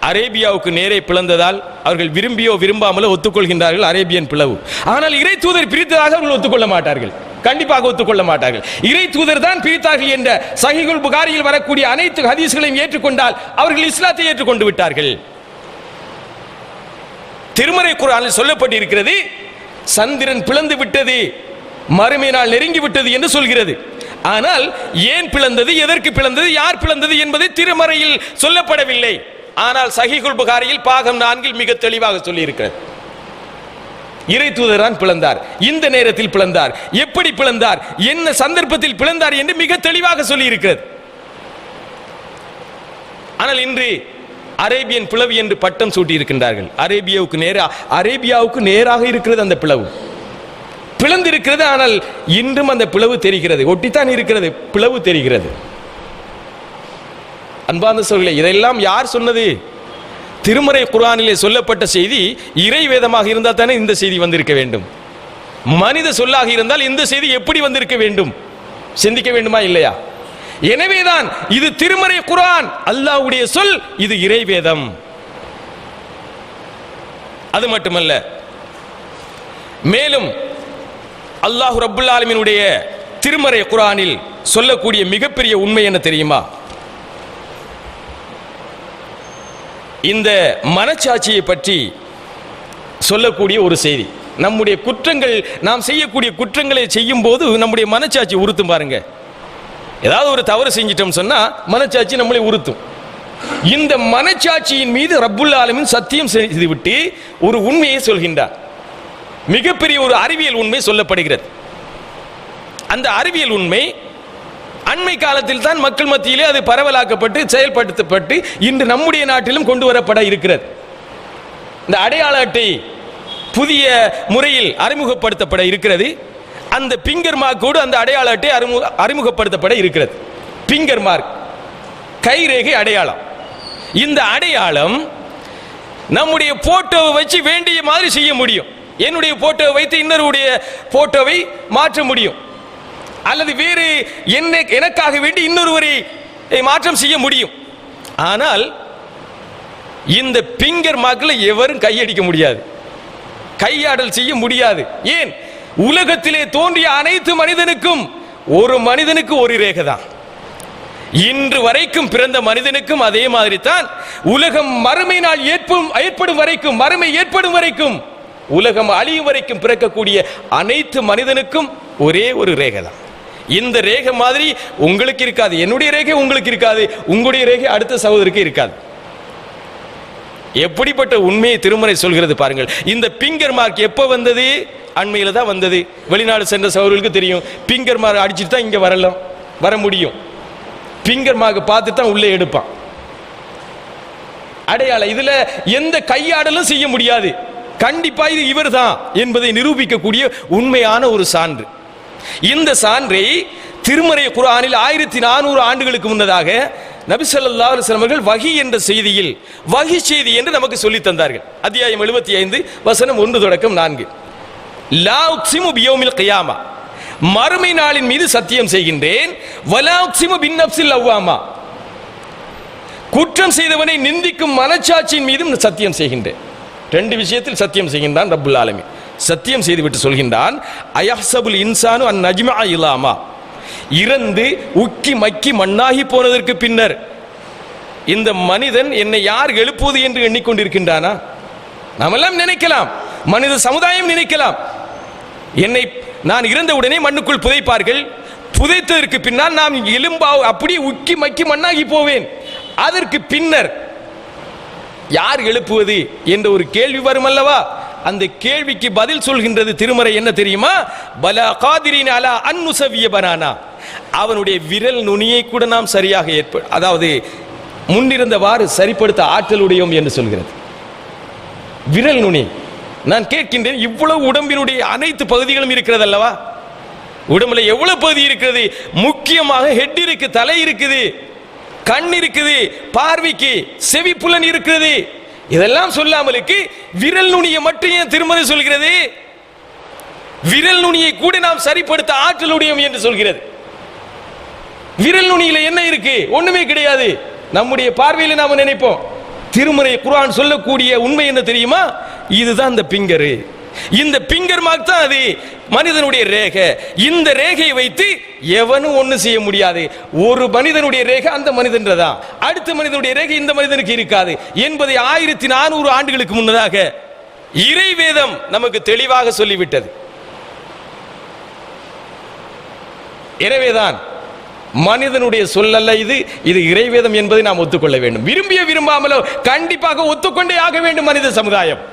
அரேபியாவுக்கு நேரே பிளந்ததால் அவர்கள் விரும்பியோ விரும்பாமலோ ஒத்துக்கொள்கின்றார்கள் அரேபியன் பிளவு. ஆனால் இறை தூதர் பிரித்ததாக அவர்கள் ஒத்துக்கொள்ள மாட்டார்கள், கண்டிப்பாக ஒத்துக்கொள்ள மாட்டார்கள். இறை தூதர் தான் பிரித்தார்கள் என்ற சஹீஹுல் புகாரியில் வரக்கூடிய அனைத்து ஹதீஸ்களையும் ஏற்றுக்கொண்டால் அவர்கள் இஸ்லாத்தை ஏற்றுக்கொண்டு விட்டார்கள். திருமறை குர்ஆனில் சொல்லப்பட்டிருக்கிறது, சந்திரன் பிளந்து விட்டது, மறுமை நாள் நெருங்கி விட்டது என்று சொல்கிறது. ஆனால் ஏன் பிளந்தது, எதற்கு பிளந்தது, யார் பிளந்தது என்பது திருமறையில் சொல்லப்படவில்லை. ஆனால் சஹீஹுல் புகாரியில் பாகம் 4 மிக தெளிவாக சொல்லி இருக்கிறது. இறை தூதர் தான் பிளந்தார், இந்த நேரத்தில் பிளந்தார், எப்படி பிளந்தார், என்ன சந்தர்ப்பத்தில் பிளந்தார் என்று மிக தெளிவாக சொல்லி இருக்கிறது. ஆனால் இன்று அரேபியன் பிளவு என்று பட்டம் சூட்டி இருக்கின்றார்கள். அரேபியாவுக்கு நேராக இருக்கிறது அந்த பிளவு, பிளந்திருக்கிறது. ஆனால் இன்றும் அந்த பிளவு தெரிகிறது, ஒட்டித்தான் இருக்கிறது, பிளவு தெரிகிறது. அன்பார்ந்த சகோதரர்களே, இதெல்லாம் யார் சொன்னது? திருமறை குர்ஆனிலே சொல்லப்பட்ட செய்தி இறை வேதமாக இருந்தால் தானே இந்த செய்தி வந்திருக்க வேண்டும். மனித சொல்லாக இருந்தால் இந்த செய்தி எப்படி வந்திருக்க வேண்டும்? சிந்திக்க வேண்டுமா இல்லையா? எனவேதான் இது திருமறை குர்ஆன், அல்லாஹ்வுடைய சொல், இது இறை வேதம். அது மட்டுமல்ல, மேலும் அல்லாஹ் ரப்புல் ஆலமீனுடைய திருமறை குர்ஆனில் சொல்லக்கூடிய மிகப்பெரிய உண்மை என்ன தெரியுமா? இந்த மனச்சாட்சியை பற்றி சொல்லக்கூடிய ஒரு செய்தி. நம்முடைய குற்றங்கள், நாம் செய்யக்கூடிய குற்றங்களை செய்யும் போது நம்முடைய மனச்சாட்சி உறுத்தும். பாருங்க, ஏதாவது ஒரு தவறு செஞ்சிட்டோம் சொன்னா மனச்சாட்சி நம்மளை உறுத்தும். இந்த மனச்சாட்சியின் மீது ரப்புல் ஆலமீன் சத்தியம் செய்துவிட்டு ஒரு உண்மையை சொல்கின்றார். மிகப்பெரிய ஒரு அறிவியல் உண்மை சொல்லப்படுகிறது. அந்த அறிவியல் உண்மை அண்மை காலத்தில் தான் மக்கள் மத்தியிலே அது பரவலாக்கப்பட்டு செயல்படுத்தப்பட்டு இன்று நம்முடைய நாட்டிலும் கொண்டு வரப்பட இருக்கிறது. இந்த அடையாள அட்டை புதிய முறையில் அறிமுகப்படுத்தப்பட இருக்கிறது. அந்த பிங்கர் மார்க்கோடு அந்த அடையாள அட்டை அறிமுகப்படுத்தப்பட இருக்கிறது. பிங்கர் மார்க், கைரேகை அடையாளம். இந்த அடையாளம் நம்முடைய போட்டோவை வச்சு வேண்டிய மாதிரி செய்ய முடியும். என்னுடைய போட்டோவை வைத்து இன்னொருடைய போட்டோவை மாற்ற முடியும், அல்லது வேறு எனக்காக வேண்டி இன்னொருவரை மாற்றம் செய்ய முடியும். ஆனால் இந்த பிங்கர் மார்க்கில் எவரும் கையடிக்க முடியாது, கையாடல் செய்ய முடியாது. ஏன்? உலகத்திலே தோன்றிய அனைத்து மனிதனுக்கும் ஒரு மனிதனுக்கு ஒரு ரேகை தான். இன்று வரைக்கும் பிறந்த மனிதனுக்கும் அதே மாதிரி தான். உலகம் மறுமை நாள் ஏற்படும் வரைக்கும், மறுமை ஏற்படும் வரைக்கும், உலகம் அழியும் வரைக்கும் பிறக்கக்கூடிய அனைத்து மனிதனுக்கும் ஒரே ஒரு ரேகை தான். இந்த ரேகை மாதிரி உங்களுக்கு இருக்காது, என்னுடைய ரேகை உங்களுக்கு இருக்காது, உங்களுடைய ரேகை அடுத்த சகோதரருக்கு இருக்காது. எப்படிப்பட்ட உண்மையை திருமறை சொல்கிறது பாருங்கள். இந்த பிங்கர் மார்க் எப்போ வந்தது? அண்மையில் தான் வந்தது. வெளிநாடு சென்ற சகோதரர்களுக்கு தெரியும், பிங்கர் மார்க் அடிச்சுட்டு தான் இங்கே வர முடியும். பிங்கர் மார்க் பார்த்து தான் உள்ளே எடுப்பான். அடையாளம், இதுல எந்த கையாடலும் செய்ய முடியாது. கண்டிப்பா இது இவர் தான் என்பதை நிரூபிக்கக்கூடிய உண்மையான ஒரு சான்று. இந்த சான்றை திருமறை குர்ஆனில் 1400 ஆண்டுகளுக்கு முன்னதாக நபி ஸல்லல்லாஹு அலைஹி வஸல்லம் அவர்கள் வஹி என்ற செய்தியில், வஹி செய்தி என்று நமக்கு சொல்லி தந்தார்கள். அத்தியாயம் 75 வசனம் 1 தொடக்கம் 4. லா உக்ஸிமு பியௌமில் கியாமா, மறுமை நாளின் மீது சத்தியம் செய்கின்றேன். வலா உக்ஸிமு பின்னஃப்ஸில் லவ்வாமா, குற்றம் செய்தவனை நிந்திக்கும் மனச்சாட்சியின் மீதும் சத்தியம் செய்கின்றேன். ரெண்டு விஷயத்தில் சத்தியம் செய்கின்றான் ரப்புல் ஆலமீன். சத்தியம் செய்துவிட்டு சொல்கின்றான், அயஹ்சபுல் இன்சானு அன் நஜ்மஅ இலாமா, இறந்து உக்கி மக்கி மண்ணாகி போனதற்கு பின்னர் இந்த மனிதன் என்னை யார் எழுப்புவது என்று எண்ணிக்கொண்டிருக்கின்றானா? நாமெல்லாம் நினைக்கலாம், மனித சமுதாயம் நினைக்கலாம், என்னை நான் இறந்தவுடனே மண்ணுக்குள் புதைப்பார்கள், புதைத்ததற்கு பின்னால் நாம் எலும்பா அப்படியே உக்கி மக்கி மண்ணாகி போவேன், அதற்கு பின்னர் யார் எழுப்புவது என்ற ஒரு கேள்வி வரும் அல்லவா? அந்த கேள்விக்கு பதில் சொல்கின்றது திருமறை. என்ன தெரியுமா? பலா காதிரின் அலா அன்னுசவிய பனானா, அவனுடைய விரல் நுனியை கூட நாம் சரியாக அதாவது முன்னிருந்தவாறு சரிப்படுத்த ஆற்றலுடையோம் என்று சொல்கிறது. விரல் நுனி. நான் கேட்கின்றேன், இவ்வளவு உடம்பினுடைய அனைத்து பகுதிகளும் இருக்கிறது அல்லவா? உடம்புல எவ்வளவு பகுதி இருக்கிறது? முக்கியமாக ஹெட் இருக்கு, தலை இருக்குது, கண் இருக்குது, பார்வைக்கு செவிப்புலன் இருக்கிறது. இதெல்லாம் சொல்லாமலுக்கு விரல் நுனியை மட்டும் ஏன் திருமறை சொல்கிறது? விரல் நுனியை கூட நாம் சரிப்படுத்த ஆற்றலுடையோம் என்று சொல்கிறது. விரல் நுனியில என்ன இருக்கு? ஒண்ணுமே கிடையாது. நம்முடைய பார்வையில் நாம நினைப்போம். திருமறை குர்ஆன் சொல்லக்கூடிய உண்மை என்ன தெரியுமா? இதுதான் இந்த பிங்கரு. இந்த பிங்கர் மார்க் தான் அது மனிதனுடைய ரேகை. இந்த ரேகையை வைத்து எவனும் ஒண்ணு செய்ய முடியாது. ஒரு மனிதனுடைய ரேகை அந்த மனிதன்றதான், அடுத்த மனிதனுடைய ரேகை இந்த மனிதனுக்கு இருக்காது என்பதை 1400 ஆண்டுகளுக்கு முன்னதாக இறை வேதம் நமக்கு தெளிவாக சொல்லிவிட்டது. எனவேதான் மனிதனுடைய சொல்லல்ல இது, இது இறைவேதம் என்பதை நாம் ஒத்துக்கொள்ள வேண்டும். விரும்பிய விரும்பாமலோ கண்டிப்பாக ஒத்துக்கொண்டே ஆக வேண்டும். மனித சமுதாயம்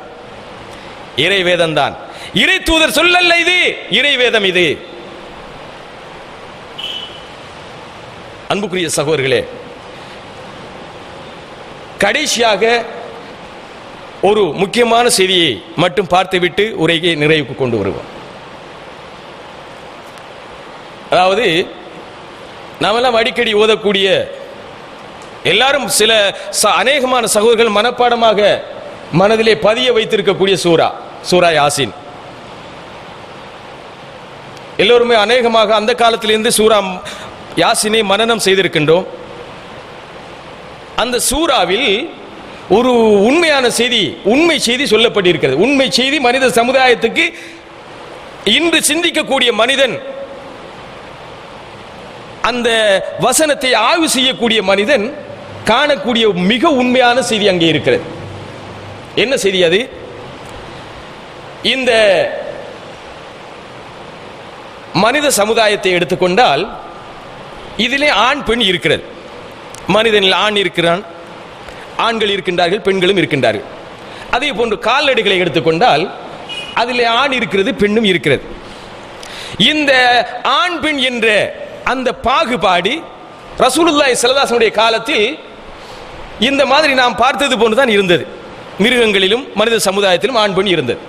இறைவேதம் தான், இறை தூதர் சொல்லல்ல இது, இறைவேதம் இது. அன்புக்குரிய சகோதரர்களே, கடைசியாக ஒரு முக்கியமான செய்தியை மட்டும் பார்த்துவிட்டு உரையை நிறைவுக்கு கொண்டு வருவோம். அதாவது நாமெல்லாம் அடிக்கடி ஓதக்கூடிய, எல்லாரும் சில அநேகமான சகோதரர்கள் மனப்பாடமாக மனதிலே பதிய வைத்திருக்கக்கூடிய சூரா யாசின். எல்லோருமே அநேகமாக அந்த காலத்திலிருந்து சூரா யாசினை மனனம் செய்திருக்கின்றோம். அந்த சூறாவில் ஒரு உண்மை செய்தி சொல்லப்பட்டிருக்கிறது. உண்மை செய்தி மனித சமுதாயத்துக்கு இன்று சிந்திக்கக்கூடிய மனிதன், அந்த வசனத்தை ஆய்வு செய்யக்கூடிய மனிதன் காணக்கூடிய மிக உண்மையான செய்தி அங்கே இருக்கிறது. என்ன செய்தி அது? இந்த மனித சமுதாயத்தை எடுத்துக்கொண்டால் இதிலே ஆண் பெண் இருக்கிறது. மனிதனில் ஆண் இருக்கிறான், ஆண்கள் இருக்கின்றார்கள், பெண்களும் இருக்கின்றார்கள். அதே போன்று கால்நடைகளை எடுத்துக்கொண்டால் அதிலே ஆண் இருக்கிறது, பெண்ணும் இருக்கிறது. இந்த ஆண் பெண் என்ற அந்த பாகுபாடு ரசூலுல்லாஹி ஸல்லல்லாஹு அலைஹி வஸல்லம் காலத்தில் இந்த மாதிரி நாம் பார்த்தது போன்றுதான் இருந்தது. மிருகங்களிலும் மனித சமுதாயத்திலும் ஆண் பெண் இருந்தது.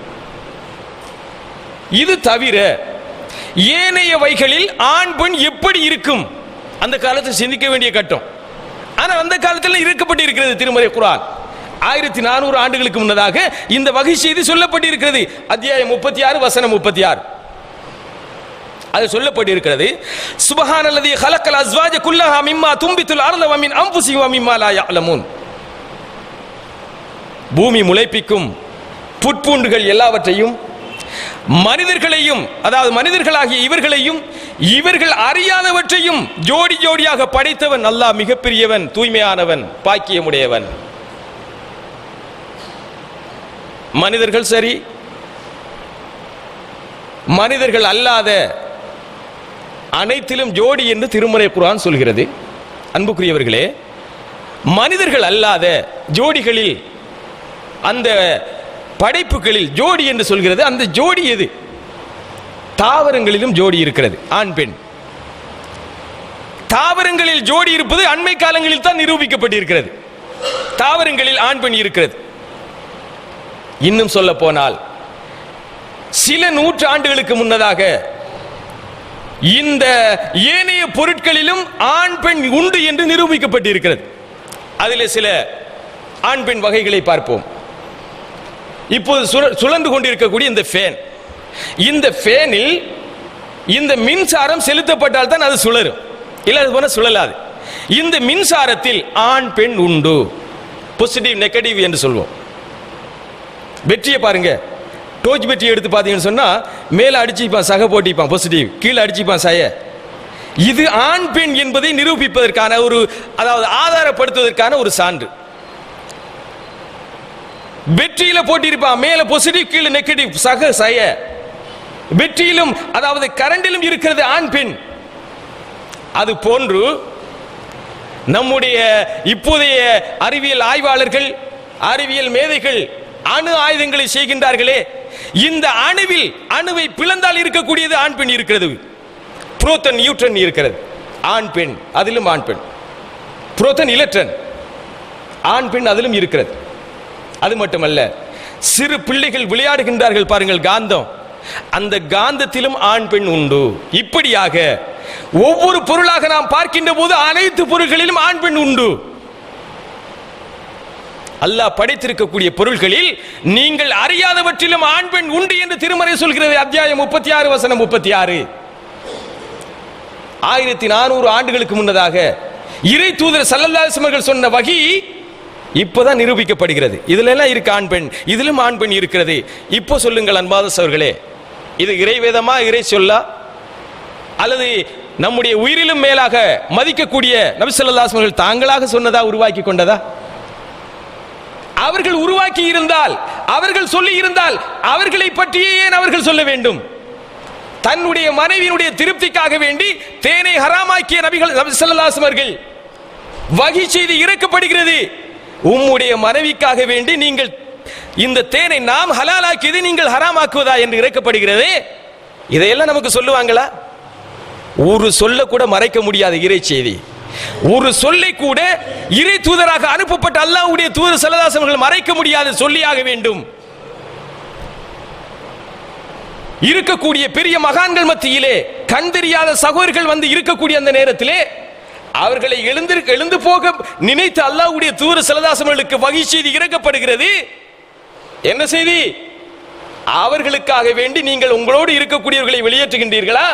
இது தவிர ஏனைய வகைகளில் ஆண் பெண் எப்படி இருக்கும் அந்த காலத்தில் சிந்திக்க வேண்டிய கட்டம். ஆனால் அந்த காலத்தில் இருக்கப்பட்டு இருக்கிறது. திருமறை குர்ஆன் 1400 ஆண்டுகளுக்கு முன்னதாக இந்த வகை செய்தி சொல்லப்பட்டிருக்கிறது. அத்தியாயம் 36 வசனம் 36 அது சொல்லப்பட்டிருக்கிறது. சுப்ஹானல்லதி ஹலக்கல் அஸ்வாஜ குல்லஹா மிம்மா தும்பித்துல் அர்த வ மின் அன்ஃபுஸிஹிம் வ மிம்மா லா யஅலமூன். பூமி முளைப்பிக்கும் புட்பூண்டுகள் எல்லாவற்றையும், மனிதர்களையும், அதாவது மனிதர்களாகிய இவர்களையும், இவர்கள் அறியாதவற்றையும் ஜோடி ஜோடியாக படைத்தவன் அல்லாஹ் மிகப்பெரியவன், தூய்மையானவன், பாக்கியமுடையவன். மனிதர்கள் சரி, மனிதர்கள் அல்லாத அனைத்திலும் ஜோடி என்று திருமறை குர்ஆன் சொல்கிறது. அன்புக்குரியவர்களே, மனிதர்கள் அல்லாத ஜோடிகளில், அந்த படைப்புகளில் ஜோடி என்று சொல்கிறது. அந்த ஜோடி எது? தாவரங்களிலும் ஜோடி இருக்கிறது, ஆண் பெண். தாவரங்களில் ஜோடி இருப்பது அண்மை காலங்களில் தான் நிரூபிக்கப்பட்டிருக்கிறது. தாவரங்களில் ஆண் பெண் இருக்கிறது. இன்னும் சொல்ல போனால் சில நூற்றாண்டுகளுக்கு முன்னதாக இந்த ஏனைய பொருட்களிலும் ஆண் பெண் உண்டு என்று நிரூபிக்கப்பட்டிருக்கிறது. அதில் சில ஆண் பெண் வகைகளை பார்ப்போம். இப்போது சுழன்று கொண்டிருக்கக்கூடிய இந்த ஃபேன், இந்த ஃபேனில் இந்த மின்சாரம் செலுத்தப்பட்டால் தான் அது சுழலும், இல்லை அது போல சுழலாது. இந்த மின்சாரத்தில் ஆண் பெண் உண்டு. பாசிட்டிவ் நெகட்டிவ் என்று சொல்வோம். வெற்றியை பாருங்க, டோர்ச் பெட்டி எடுத்து பார்த்தீங்கன்னு சொன்னா மேல அடிச்சுப்பான் சக போட்டிப்பான் பாசிட்டிவ், கீழே அடிச்சுப்பான் சய. இது ஆண் பெண் என்பதை நிரூபிப்பதற்கான ஒரு, அதாவது ஆதாரப்படுத்துவதற்கான ஒரு சான்று. வெற்றியில போட்டிருப்பான் மேல பாசிட்டிவ் கீழே நெகட்டிவ் சக சய. வெற்றியிலும் அதாவது கரண்டிலும் இருக்கிறது ஆண் பெண். அது போன்று நம்முடைய இப்போதைய அறிவியல் ஆய்வாளர்கள், அறிவியல் மேதைகள் அணு ஆயுதங்களை செய்கின்றார்களே, இந்த அணுவில் அணுவை பிளந்தால் இருக்கக்கூடியது ஆண் பெண் இருக்கிறது. புரோட்டான் நியூட்ரன் இருக்கிறது, ஆண் பெண், அதிலும் ஆண் பெண். புரோட்டான் எலக்ட்ரான், ஆண் பெண் அதிலும் இருக்கிறது. அது மட்டுமல்ல, சிறு பிள்ளைகள் விளையாடுகின்றார்கள் பாருங்கள் காந்தம், அந்த காந்தத்திலும் ஆண் பெண் உண்டு. இப்படியாக ஒவ்வொரு பொருளாக நாம் பார்க்கின்ற போது அனைத்து பொருள்களிலும் ஆண் பெண் உண்டு. அல்லாஹ் படைத்திருக்கக்கூடிய பொருள்களில் நீங்கள் அறியாதவற்றிலும் ஆண் பெண் உண்டு என்று திருமறை சொல்கிறது. அத்தியாயம் 36 வசனம் 36. 1400 ஆண்டுகளுக்கு முன்னதாக இறை தூதர் ஸல்லல்லாஹு அலைஹி வஸல்லம் சொன்ன வகி இப்போதான் நிரூபிக்கப்படுகிறது. இதுல எல்லாம் இருக்கு ஆண் பெண், இதிலும் ஆண் பெண் இருக்கிறது. இப்போ சொல்லுங்கள் அன்பாத சகோதரர்களே, இது இறைவேதமா, இறை சொல்லா, அல்லது நம்முடைய உயிரிலும் மேலாக மதிக்கக்கூடிய நபி ஸல்லல்லாஹு அலைஹி வஸல்லம் தாங்களாக சொன்னதா, உருவாக்கி கொண்டதா? அவர்கள் உருவாக்கி இருந்தால், அவர்கள் சொல்லி இருந்தால், அவர்களை பற்றியே ஏன் அவர்கள் சொல்ல வேண்டும்? தன்னுடைய மனைவியினுடைய திருப்திக்காக வேண்டி தேனை ஹராமாக்கிய நபிகள் நபி ஸல்லல்லாஹு அலைஹி வஸல்லம் வகி செய்தி இறக்கப்படுகிறது. உம்முடைய மனைவிக்காக வேண்டி நீங்கள் இந்த தேனை நாம் ஹலாலாக்கியதை நீங்கள் ஹராமாக்குவதா என்று இறக்கப்படுகிறது. இதையெல்லாம் நமக்கு சொல்லுவாங்களா? ஒரு சொல்ல கூட மறைக்க முடியாத இறை செய்தி. ஒரு சொல்லை கூட இறை தூதராக அனுப்பப்பட்ட அல்லாஹ்வுடைய தூதர் ஸல்லல்லாஹு அலைஹி வஸல்லம் மறைக்க முடியாது, சொல்லியாக வேண்டும். இருக்கக்கூடிய பெரிய மகான்கள் மத்தியிலே கண் தெரியாத சகோதரர்கள் வந்து இருக்கக்கூடிய அந்த நேரத்திலே அவர்களை எழுந்து போக நினைத்து அல்லாஹ்வுடைய தூதர் ஸல்லல்லாஹு அலைஹி வஸல்லம் வஹி செய்தி இறக்கப்படுகிறது. என்ன செய்தி? அவர்களுக்காக வேண்டி நீங்கள் உங்களோடு இருக்கக்கூடியவர்களை வெளியேற்றுகின்றீர்களா?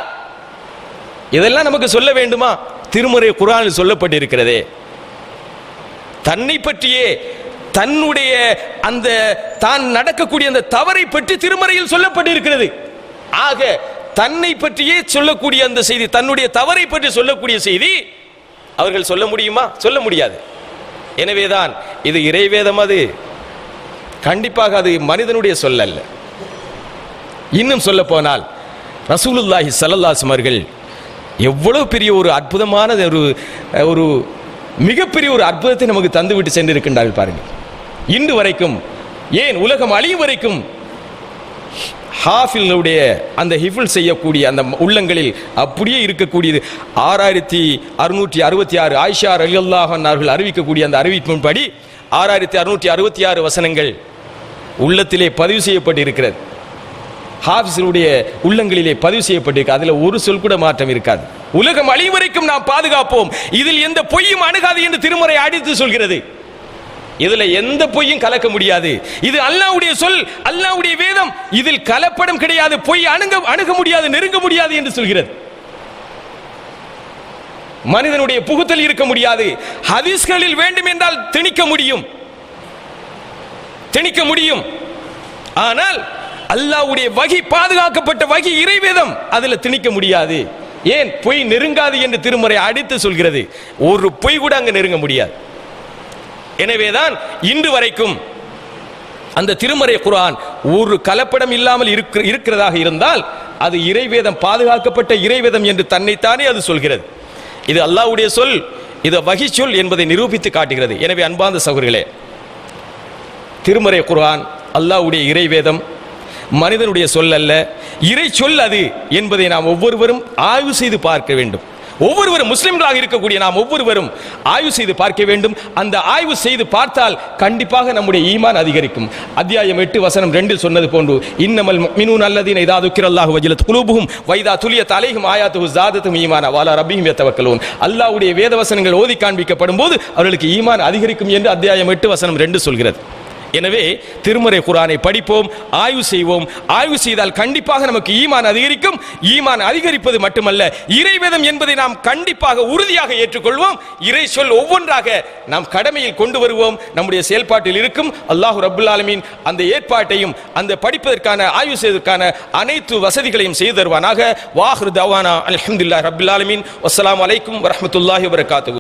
இதெல்லாம் நமக்கு சொல்ல வேண்டுமா? திருமறை குர்ஆனில் சொல்லப்பட்டிருக்கிறதே. தன்னை பற்றியே தன்னுடைய அந்த தான் நடக்கக்கூடிய அந்த தவறை பற்றி திருமறையில் சொல்லப்பட்டிருக்கிறது. ஆக தன்னை பற்றியே சொல்லக்கூடிய அந்த செய்தி, தன்னுடைய தவறை பற்றி சொல்லக்கூடிய செய்தி அவர்கள் சொல்ல முடியுமா? சொல்ல முடியாது. எனவேதான் இது இறைவேதம், அது கண்டிப்பாக அது மனிதனுடைய சொல் அல்ல. இன்னும் சொல்ல போனால் ரசூலுல்லாஹி ஸல்லல்லாஹு அலைஹி வஸல்லம் அவர்கள் எவ்வளவு பெரிய ஒரு அற்புதமான ஒரு மிகப்பெரிய ஒரு அற்புதத்தை நமக்கு தந்துவிட்டு சென்றிருக்கின்றார்கள் பாருங்கள். இன்று வரைக்கும், ஏன் உலகம் அழியும் வரைக்கும் ஹாஃபிலுடைய அந்த ஹிஃபுல் செய்யக்கூடிய அந்த உள்ளங்களில் அப்படியே இருக்கக்கூடியது 6666 ஆயிஷா ரலியல்லாஹு அன்ஹா அவர்கள் அறிவிக்கக்கூடிய அந்த அறிவிப்பின்படி 6666 வசனங்கள் உள்ளத்திலே பதிவு செய்யப்பட்டிருக்கிறது. ஹாஃபிஸுடைய உள்ளங்களிலே பதிவு செய்யப்பட்டிருக்கு. அதில் ஒரு சொல் கூட மாற்றம் இருக்காது. உலகம் அழியும் வரைக்கும் நாம் பாதுகாப்போம், இதில் எந்த பொய்யும் அணுகாது என்று திருமறை அடித்து சொல்கிறது. இதுல எந்த பொய்யும் கலக்க முடியாது. இது அல்லாஹ்வுடைய சொல், அல்லாஹ்வுடைய வேதம். இதில் கலப்படம் கிடையாது, பொய் அணுக முடியாது, நெருங்க முடியாது என்று சொல்கிறது. மனிதனுடைய புகுத்தல் இருக்க முடியாது. ஹதீஸ்களில் வேண்டும் என்றால் திணிக்க முடியும். ஆனால் அல்லாஹ்வுடைய வஹி, பாதுகாக்கப்பட்ட வஹி இறைவேதம், அதில் திணிக்க முடியாது. ஏன்? பொய் நெருங்காது என்று திருமறை அடித்து சொல்கிறது. ஒரு பொய் கூட அங்கு நெருங்க முடியாது. எனவேதான் இன்று வரைக்கும் அந்த திருமறை குர்ஆன் ஒரு கலப்படம் இல்லாமல் இருக்கிறதாக இருந்தால் அது இறைவேதம், பாதுகாக்கப்பட்ட இறைவேதம் என்று தன்னைத்தானே அது சொல்கிறது. இது அல்லாஹ்வுடைய சொல், இது வஹி சொல் என்பதை நிரூபித்து காட்டுகிறது. எனவே அன்பார்ந்த சகோதரர்களே, திருமறை குர்ஆன் அல்லாஹ்வுடைய இறைவேதம், மனிதனுடைய சொல் அல்ல, இறை சொல் அது என்பதை நாம் ஒவ்வொருவரும் ஆய்வு செய்து பார்க்க வேண்டும். ஒவ்வொருவரும் முஸ்லிம்களாக இருக்கக்கூடிய நாம் ஒவ்வொருவரும் ஆய்வு செய்து பார்க்க வேண்டும். அந்த ஆய்வு செய்து பார்த்தால் கண்டிப்பாக நம்முடைய ஈமான் அதிகரிக்கும். அத்தியாயம் 8 வசனம் 2 சொன்னது போன்று, இன்னமல் முஃமினூன அல்லதீன இதா துக்கிரல்லாஹு வஜிலத் குலூபுஹும் வைதா துலியத் அலைஹிம் ஆயாத்துஹு ஸாதத்துஹும் ஈமானா வஅலா ரப்பிஹிம் யதவக்கலூன். அல்லாஹ்வுடைய வேத வசனங்கள் ஓதி காண்பிக்கப்படும் போது அவர்களுக்கு ஈமான் அதிகரிக்கும் என்று அத்தியாயம் 8 வசனம் 2 சொல்கிறது. எனவே திருமறை குர்ஆனை படிப்போம், ஆய்வு செய்வோம். ஆய்வு செய்தால் கண்டிப்பாக நமக்கு ஈமான் அதிகரிக்கும். ஈமான் அதிகரிப்பது மட்டுமல்ல, இறைவேதம் என்பதை நாம் கண்டிப்பாக உறுதியாக ஏற்றுக்கொள்வோம். இறை சொல் ஒவ்வொன்றாக நாம் கடமையில் கொண்டு வருவோம், நம்முடைய செயல்பாட்டில் இருக்கும். அல்லாஹ் ரப்புல் ஆலமீன் அந்த ஏற்பாட்டையும் அந்த படிப்பதற்கான ஆய்வு செய்வதற்கான அனைத்து வசதிகளையும் செய்து தருவானாக. வாஹிரு தவானா அல்ஹம்துலில்லாஹி ரப்பில் ஆலமீன். வஸ்ஸலாமு அலைக்கும் வரஹ்மத்துல்லாஹி வபரகாத்துஹு.